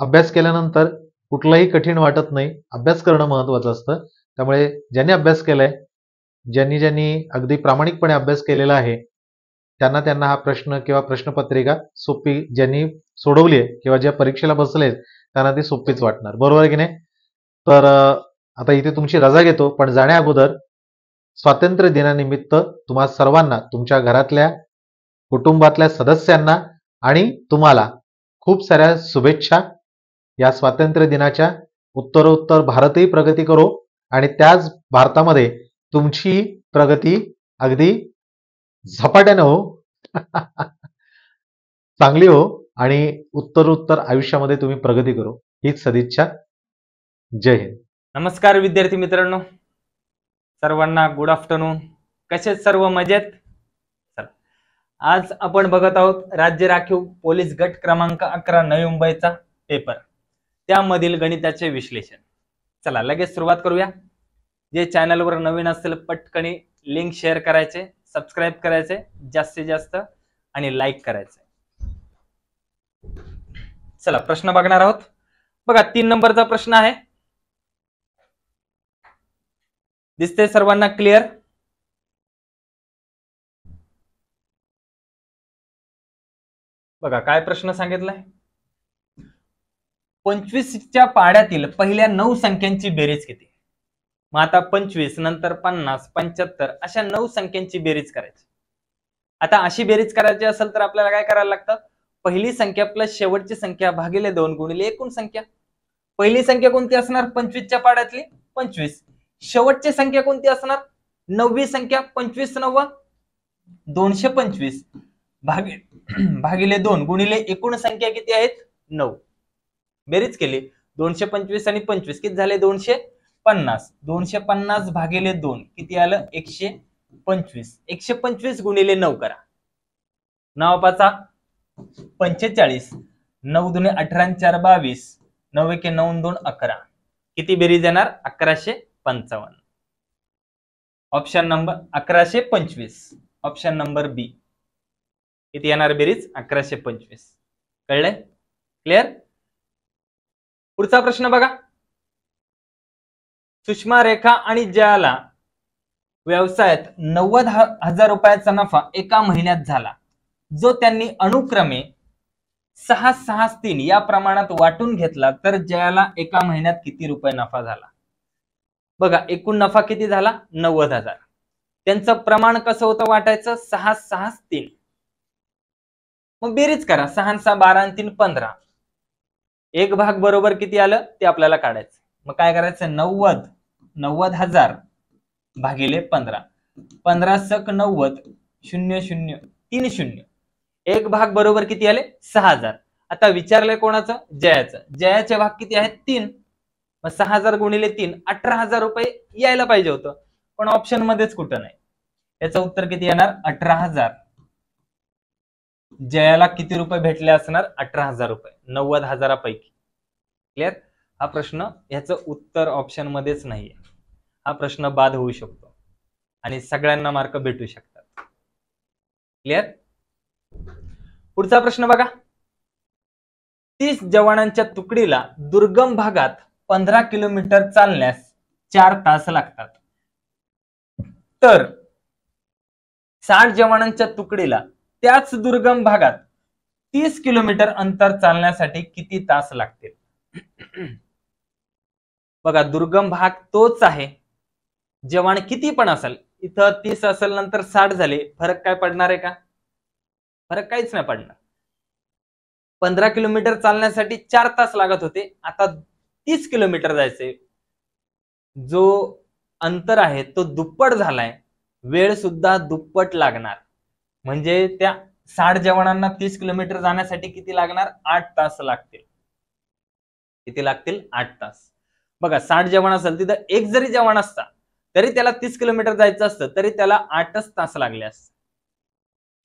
अभ्यास केल्यानंतर कुठलाही कठीण वाटत नाही. अभ्यास करणं महत्वाचं असतं. त्यामुळे ज्यांनी अभ्यास केलाय, ज्यांनी अगदी प्रामाणिकपणे अभ्यास केलेला आहे, त्यांना हा प्रश्न किंवा प्रश्नपत्रिका सोपी, ज्यांनी सोडवली आहे किंवा ज्या परीक्षेला बसलेत त्यांना ती सोपीच वाटणार. बरोबर आहे की नाही? तर आता इथे तुमची रजा घेतो, पण जाण्या अगोदर स्वातंत्र्य दिनानिमित्त तुम्हा सर्वांना, तुमच्या घरातल्या, कुटुंबातल्या सदस्यांना आणि तुम्हाला खूप साऱ्या शुभेच्छा. या स्वातंत्र्य दिनाच्या उत्तरोत्तर भारतही प्रगती करो आणि त्याच भारतामध्ये तुमची प्रगती अगदी झपाट्याने हो, चांगली हो आणि उत्तरोत्तर आयुष्यामध्ये तुम्ही प्रगती करो, हीच सदिच्छा. जय हिंद. नमस्कार विद्यार्थी मित्रांनो, सर्वांना गुड आफ्टरनून. कसे सर्व मजेत? आज आपण बघत आहोत राज्य राखीव पोलीस गट क्रमांक 11 नवी मुंबईचा पेपर, त्यामधील गणिताचे विश्लेषण. चला लगेच सुरुवात करूया. जे चॅनलवर नवीन असतील पटकन लिंक शेअर करायचे, सबस्क्राईब करायचे जास्तीत जास्त आणि लाईक करायचे. चला प्रश्न बघणार आहोत. बघा 3 नंबरचा प्रश्न आहे. दिसते सर्वांना क्लिअर? बघा काय प्रश्न सांगितलाय. 25च्या पाड्यातील पहिल्या 9 संख्यांची बेरीज किती? मग आता 25 नंतर 50, 75 अशा 9 संख्यांची बेरीज करायची. आता अशी बेरीज करायची असेल तर आपल्याला काय करायला लागतं? पहिली संख्या प्लस शेवटची संख्या भागिले 2 गुणिले एकूण संख्या. पहिली संख्या कोणती असणार? 25च्या पाड्यातली 25. शेवटची संख्या कोणती असणार? 9वी संख्या. 25 9 225 भागिले 2 गुणिले एकूण संख्या किती आहेत? 9. बेरीज केली 225 आणि 25 किती झाले? 250. 250 भागिले 2 किती आलं? 125. 125 गुणिले 9 करा. 9 5 45, 9 दुने 18 आणि 4 22, 9 एके 9 2 11. किती बेरीज येणार? 1155. Option number 1125. ऑप्शन नंबर बी. किती येणार बेरीज? 1125. कळलंय? क्लिअर? पुढचा प्रश्न बघा. सुषमा, रेखा आणि जयाला व्यवसायात 90,000 रुपयाचा नफा एका महिन्यात झाला, जो त्यांनी अनुक्रमे 6, 6, 3 या प्रमाणात वाटून घेतला, तर जयाला एका महिन्यात किती रुपये नफा झाला? बघा, एकूण नफा किती झाला? 90,000. त्यांचं प्रमाण कसं होतं वाटायचं? 6, 6, 3. मग बेरीज करा. 6, 6, 12 आणि 3 15. एक भाग बरोबर किती आलं ते आपल्याला काढायचं. मग काय करायचं? 90,000 भागिले 15. 15 सक 90, 0 0 3 0. एक भाग बरोबर किती आले? 6,000. आता विचारलंय कोणाचं? जयाचं. जयाचे भाग किती आहेत? 3. मग 6,000 गुणिले 3 18,000 रुपये यायला पाहिजे होतं, पण ऑप्शन मध्येच कुठं नाही. याचं उत्तर किती येणार? 18,000. जयाला किती रुपये भेटले असणार? 18,000 रुपये 90,000 पैकी. क्लिअर? हा प्रश्न, याचं उत्तर ऑप्शन मध्येच नाहीये. हा प्रश्न बाद होऊ शकतो आणि सगळ्यांना मार्क भेटू शकतात. क्लिअर? पुढचा प्रश्न बघा. 30 जवानांच्या तुकडीला दुर्गम भागात 15 किलोमीटर चालण्यास 4 तास लागतात, तर 60 जवानांच्या तुकडीला त्याच दुर्गम भागात 30 किलोमीटर अंतर चालण्यासाठी किती तास लागतील? बघा, दुर्गम भाग तोच आहे. जवान किती पण असेल, इथं 30 असेल नंतर 60 झाले, फरक काय पडणार आहे का? फरक काहीच नाही पडणार. 15 किलोमीटर चालण्यासाठी 4 तास लागत होते, आता 30 किलोमीटर जायचे. जो अंतर आहे तो दुप्पट झालाय, वेळ सुद्धा दुप्पट लागणार. म्हणजे त्या 60 जवानांना 30 किलोमीटर जाण्यासाठी किती लागणार? 8 तास लागतील. किती लागतील? 8 तास. बघा, 60 जवान असेल, तिथं एक जरी जवान असता तरी त्याला 30 किलोमीटर जायचं असतं, तरी त्याला 8च तास लागले असते.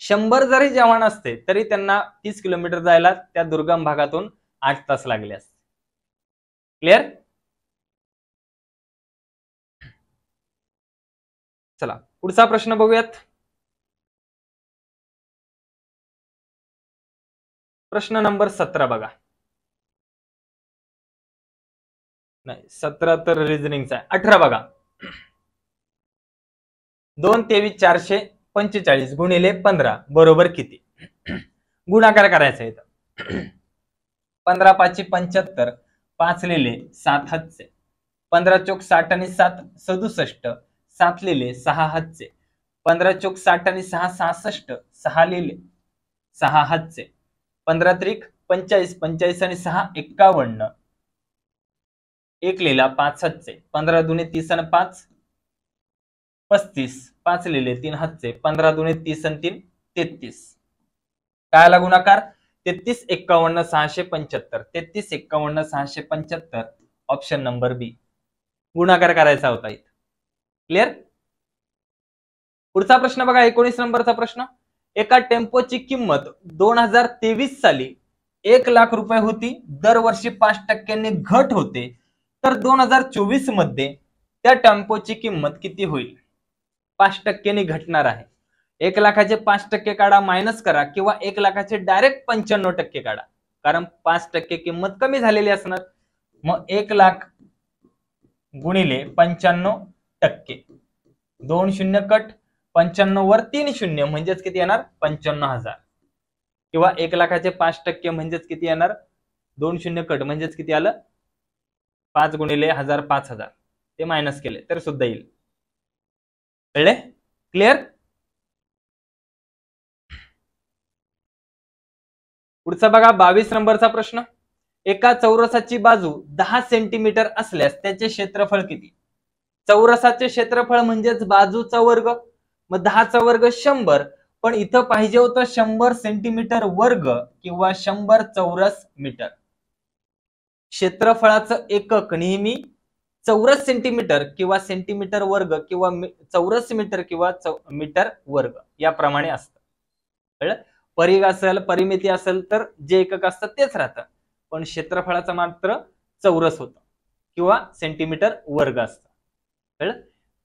100 जरी जवान असते तरी त्यांना 30 किलोमीटर जायला त्या दुर्गम भागातून 8 तास लागले असते. क्लिअर? चला पुढचा प्रश्न बघूयात. प्रश्न नंबर 17 बघा. नाही, 17 तर रिझनिंगचा आहे. 18 बघा. 2 23 445 गुणिले 15 बरोबर किती? गुणाकार करायचा इथं. 15 5 75, 5 लिहिले 7 हातचे. 15 चोक 60 आणि 7 67, 7 लिहिले 6 हातचे. 15 चोक 60 आणि 6 66, 6 लिहिले 6 हातचे. 15 त्रिक 45, 45 आणि 6 51, 1 लिहिला 5 हातचे. 15 दुने 30 आणि 5 35, 5 लिहिले 3 हातचे. 15 दुने 30 आणि 3 33. काय आला गुणाकार? 33 51 675. 33 51 675. ऑप्शन नंबर बी. गुणाकार करायचा होता इथं. क्लिअर? पुढचा प्रश्न बघा, 19 नंबरचा प्रश्न. एका टेम्पोची किंमत 2023 साली 1 लाख रुपये होती. दरवर्षी 5% घट होते, तर 2024 मध्ये त्या टेम्पोची किंमत किती होईल? 5% घटणार आहे. 1 लाखाचे 5% काढा, मायनस करा, किंवा 1 लाखाचे डायरेक्ट 95% काढा, कारण 5% किंमत कमी झालेली असणार. मग 1 लाख गुणिले 95%. 2 शून्य कट, 95 वर 3 शून्य म्हणजेच किती येणार? 55,000. किंवा 1 लाखाचे 5% म्हणजेच किती येणार? 2 शून्य कट म्हणजेच किती आलं? 5 गुणिले 1000 5000. ते मायनस केले तर सुद्धा येईल. कळले? क्लिअर? पुढचा बघा, 22 नंबरचा प्रश्न. एका चौरसाची बाजू 10 सेंटीमीटर असल्यास त्याचे क्षेत्रफळ किती? चौरसाचे क्षेत्रफळ म्हणजेच बाजूचा वर्ग. मग 10चा वर्ग 100, पण इथं पाहिजे होतं 100 सेंटीमीटर वर्ग किंवा 100 चौरस मीटर. क्षेत्रफळाचं एकक नेहमी चौरस सेंटीमीटर किंवा सेंटीमीटर वर्ग किंवा चौरस मीटर किंवा मीटर वर्ग याप्रमाणे असतं. कळलं? परिघ असेल, परिमिती असेल तर जे एकक असतं तेच राहतं, पण क्षेत्रफळाचं मात्र चौरस होतं किंवा सेंटीमीटर वर्ग असतं. कळलं?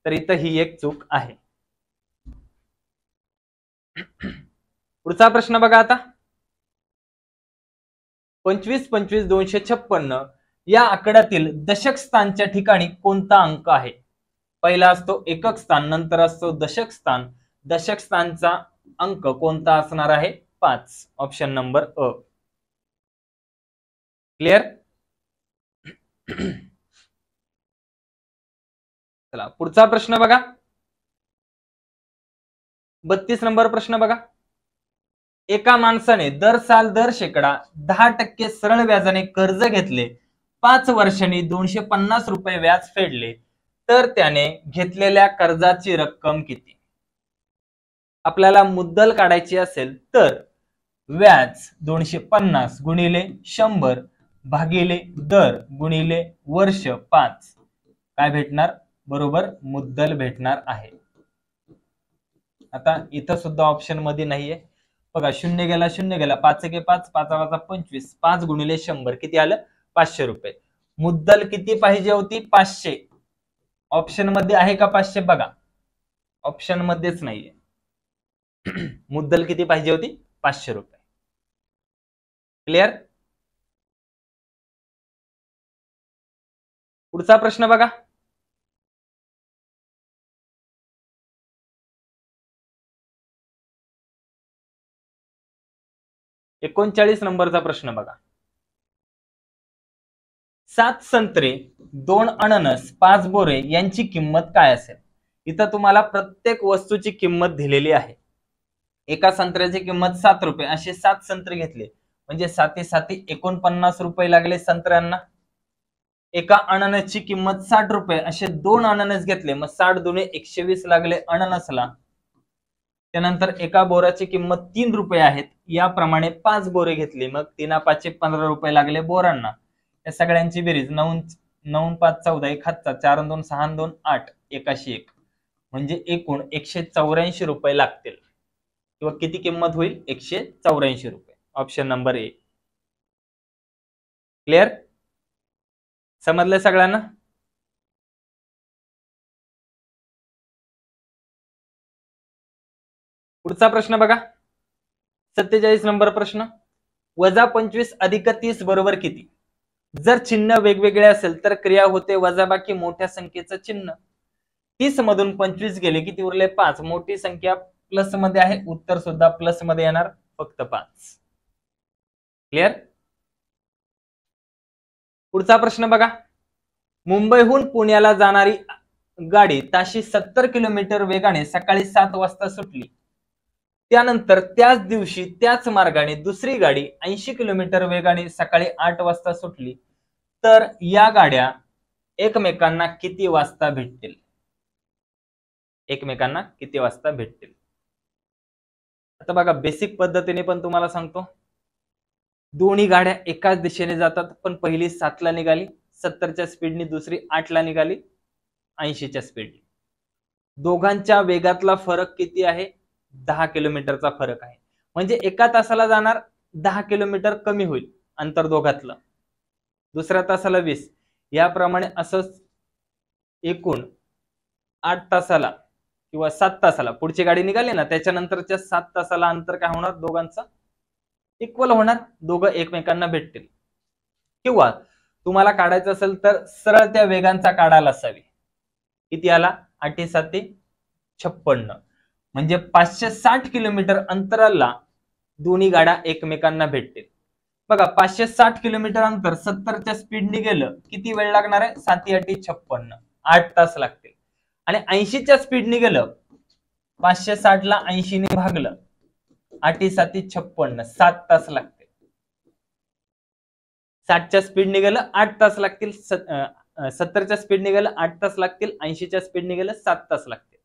तर इथं ही एक चूक आहे. पुढचा प्रश्न बघा आता. 25-25-256 या आकड्यातील दशक स्थानच्या ठिकाणी कोणता अंक आहे? पहिला असतो एकक स्थान, नंतर असतो दशक स्थान. दशक स्थानचा अंक कोणता असणार आहे? 5. ऑप्शन नंबर अ. क्लिअर? चला पुढचा प्रश्न बघा. 32 नंबर प्रश्न बघा. एका माणसाने दर साल दर शेकडा 10% सरळ व्याजाने कर्ज घेतले, 5 वर्षांनी 250 रुपये व्याज फेडले, तर त्याने घेतलेल्या कर्जाची रक्कम किती? आपल्याला मुद्दल काढायची असेल तर व्याज 250 गुणिले 100 भागिले दर गुणिले वर्ष 5 काय भेटणार? बरोबर मुद्दल भेटणार आहे. आता इथं सुद्धा ऑप्शन मध्ये नाहीये बघा. 0 गेला 0 गेला, 5 1 5, 5 25, 5 गुणिले 100 किती आलं? 500 रुपये. मुद्दल किती पाहिजे होती? 500. ऑप्शन मध्ये आहे का 500? बघा ऑप्शन मध्येच नाहीये. मुद्दल किती पाहिजे होती? 500 रुपये. क्लिअर? पुढचा प्रश्न बघा. एकोणचाळीस नंबरचा प्रश्न बघा. 7 संत्रे, 2 अननस, 5 बोरे यांची किंमत काय असेल? इथं तुम्हाला प्रत्येक वस्तूची किंमत दिलेली आहे. एका संत्र्याची किंमत 7 रुपये, असे 7 संत्रे घेतले म्हणजे 7 7 49 रुपये लागले संत्र्यांना. एका अननसची किंमत 60 रुपये, असे 2 अननस घेतले मग 60 दुने 120 लागले अननसला. त्यानंतर एका बोराची किंमत 3 रुपये आहेत, याप्रमाणे 5 बोरे घेतली मग 3 5 15 रुपये लागले बोरांना. या सगळ्यांची बेरीज 9 9 5 14, 1 हात 4 2 6 2 8, 1 म्हणजे एकूण 184 रुपये लागतील. किंवा किती किंमत होईल? 184 रुपये. Option number A. क्लिअर? समजलं सगळ्यांना? पुढचा प्रश्न बघा. 47 नंबर प्रश्न. -25 अधिक 30 बरोबर किती? जर चिन्ह वेगवेगळे असेल तर क्रिया होते वजाबाकी मोठ्या संख्येचं चिन्ह. 30 मधून 25 गेले किती उरले? 5. मोठी संख्या प्लस मध्ये आहे, उत्तर सुद्धा प्लस मध्ये येणार, फक्त 5. क्लिअर? पुढचा प्रश्न बघा. मुंबईहून पुण्याला जाणारी गाडी ताशी 70 किलोमीटर वेगाने सकाळी 7 वाजता सुटली. त्यानंतर त्याच दिवशी त्याच मार्गाने दुसरी गाडी 80 किलोमीटर वेगाने सकाळी 8 वाजता सुटली, तर या गाड्या एकमेकांना किती वाजता भेटतील? एकमेकांना किती वाजता भेटतील? आता बघा बेसिक पद्धतीने पण तुम्हाला सांगतो. दोन्ही गाड्या एकाच दिशेने जातात, पण पहिली 7 ला निघाली 70च्या स्पीडने, दुसरी 8 ला निघाली 80च्या स्पीडने. दोघांच्या वेगातला फरक किती आहे? 10 किलोमीटरचा फरक आहे. म्हणजे एका तासाला जाणार 10 किलोमीटर कमी होईल अंतर दोघातलं, दुसऱ्या तासाला 20. याप्रमाणे असंच एकूण 8 तासाला किंवा 7 तासाला पुढची गाडी निघाली ना, त्याच्यानंतरच्या 7 तासाला अंतर काय होणार? दोघांचं इक्वल होणार, दोघं एकमेकांना भेटतील. किंवा तुम्हाला काढायचं असेल तर सरळ त्या वेगांचा काढायला असावी. किती आला? 8 7 56, म्हणजे 560 किलोमीटर अंतराला दोन्ही गाड्या एकमेकांना भेटतील. बघा 560 किलोमीटर अंतर 70च्या स्पीडने गेलं किती वेळ लागणार आहे? 7 8 56, 8 तास लागतील. आणि 80च्या स्पीडने गेलं, 560 ला 80 ने भागलं, 8 7 56, 7 तास लागतील. 60च्या स्पीडने गेलं 8 तास लागतील, 70च्या स्पीडने गेलं 8 तास लागतील, 80च्या स्पीडने गेलं 7 तास लागतील.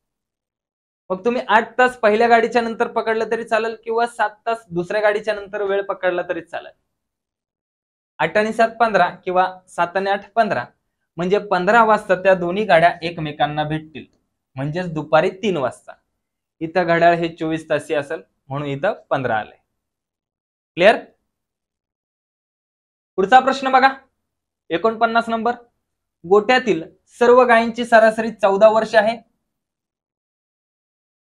मग तुम्ही 8 तास पहिल्या गाडीच्या नंतर पकडलं तरी चालेल किंवा 7 तास दुसऱ्या गाडीच्या नंतर वेळ पकडला तरी चालेल. 8 आणि 7 15 किंवा 7 आणि 8 15, म्हणजे 15 वाजता त्या दोन्ही गाड्या एकमेकांना भेटतील, म्हणजेच दुपारी 3 वाजता. इथं घड्याळ हे 24 तासी असेल म्हणून इथं 15 आले. क्लिअर? पुढचा प्रश्न बघा, 49 नंबर. गोठ्यातील सर्व गायींची सरासरी 14 वर्ष आहे.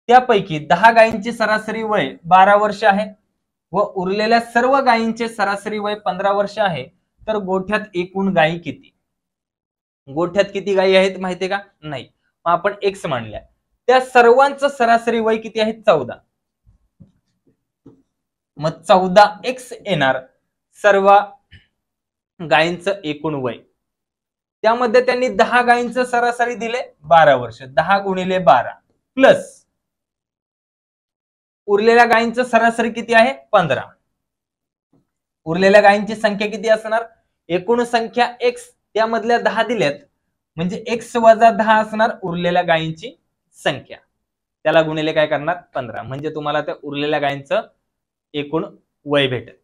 त्यापैकी 10 गायींची सरासरी वय 12 वर्ष आहे व उरलेल्या सर्व गायींचे सरासरी वय 15 वर्ष आहे. तर गोठ्यात एकूण गायी किती? गोठ्यात किती गायी आहेत माहितीये का? नाही. मग आपण एक्स मानल्या. त्या सर्वांचं सरासरी वय किती आहे? 14. मग 14x येणार सर्व गायींचं एकूण वय. त्यामध्ये त्यांनी 10 गायींचं सरासरी दिले 12 वर्ष. 10 गुणिले 12 प्लस उरलेल्या गायींचं सरासरी किती आहे? 15. उरलेल्या गायींची संख्या किती असणार? एकूण संख्या x, त्यामधल्या 10 दिल्यात म्हणजे x वजा 10 असणार उरलेल्या गायींची संख्या. त्याला गुणिले काय करणार? 15. म्हणजे तुम्हाला त्या उरलेल्या गायींचं एकूण वय भेटेल.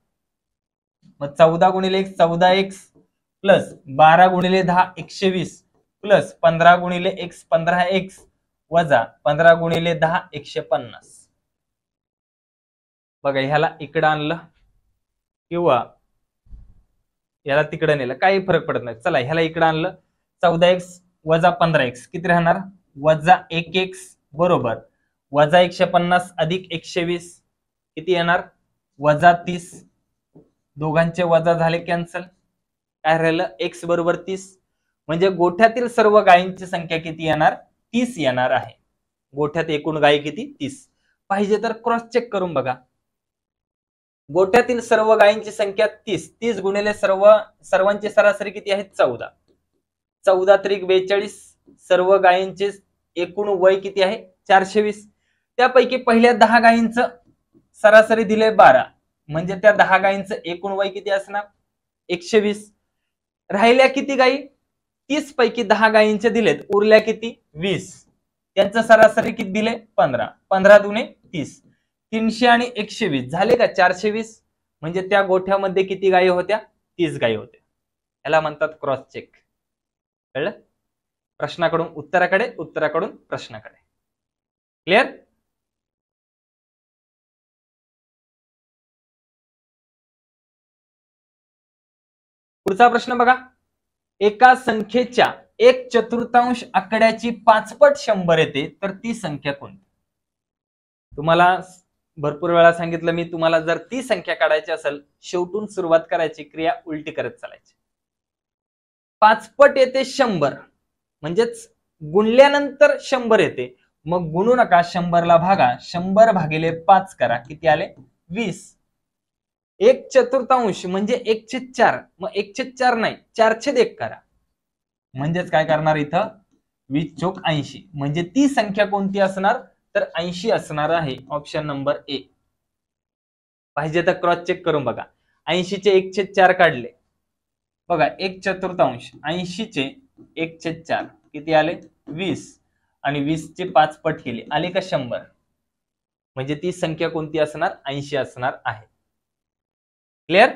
मग 14 गुणिले x 14x प्लस 12 गुणिले 10 120 प्लस 15 गुणिले x 15x वजा 15 गुणिले 10 150. बघा, ह्याला इकडं आणलं किंवा याला तिकडे नेलं काही फरक पडत नाही. चला ह्याला इकडे आणलं. 14x वजा 15x किती राहणार? वजा 1x बरोबर वजा 150 अधिक 120 किती येणार? वजा 30. दोघांचे वजा झाले कॅन्सल. काय राहिलं? x बरोबर 30. म्हणजे गोठ्यातील सर्व गायींची संख्या किती येणार? 30 येणार आहे. गोठ्यात एकूण गायी किती? 30. पाहिजे तर क्रॉस चेक करून बघा. गोठ्यातील सर्व गायींची संख्या 30. 30 गुणिले सर्वांची सरासरी किती आहे? 14. 14 त्रिक 42. सर्व गायींचे एकूण वय किती आहे? 420. त्यापैकी पहिल्या 10 गायींचं सरासरी दिले 12. म्हणजे त्या 10 गायींचं एकूण वय किती असणार? 120. राहिल्या किती गायी? 30 पैकी 10 गायींचे दिलेत. उरल्या किती? 20. त्यांचं सरासरी किती दिले? 15. 15 दुने 30. 300 आणि 120 झाले का? 420. म्हणजे त्या गोठ्यामध्ये किती गायी होत्या? 30 गायी होत्या. याला म्हणतात क्रॉस चेक. कळलं? प्रश्नाकडून उत्तराकडे, उत्तराकडून प्रश्नाकडे. क्लिअर? पुढचा प्रश्न बघा. एका संख्येच्या 1/4 आकड्याची 5पट 100 येते तर ती संख्या कोणती? तुम्हाला भरपूर वेळा सांगितलं मी, तुम्हाला जर ती संख्या काढायची असेल शेवटून सुरुवात करायची, क्रिया उलटी करत चालायची. 5पट येते 100 म्हणजेच गुणल्यानंतर 100 येते. मग गुणू नका, 100 ला भागा. 100 भागिले 5 करा. किती आले? 20. 1/4 म्हणजे 1/4. मग 1/4 नाही 4/1 करा. म्हणजेच काय करणार इथं? 20 चोक 80. म्हणजे ती संख्या कोणती असणार? तर 80 असणार आहे. Option number A. पाहिजे तर क्रॉस चेक करून बघा. 80 चे 1/4 काढले बघा. 1/4 80 चे 1/4 किती आले? 20. आणि 20 चे 5 पट केले आले का? 100. म्हणजे ती संख्या कोणती असणार? 80 असणार आहे. क्लिअर?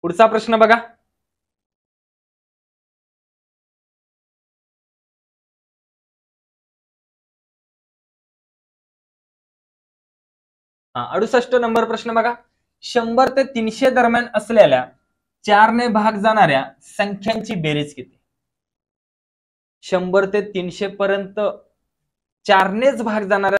पुढचा प्रश्न बघा. हा 68 नंबर प्रश्न बघा. 100 ते 300 दरम्यान असलेल्या 4 ने भाग जाणाऱ्या संख्यांची बेरीज किती? 100 ते 300 पर्यंत 4 नेच भाग जाणाऱ्या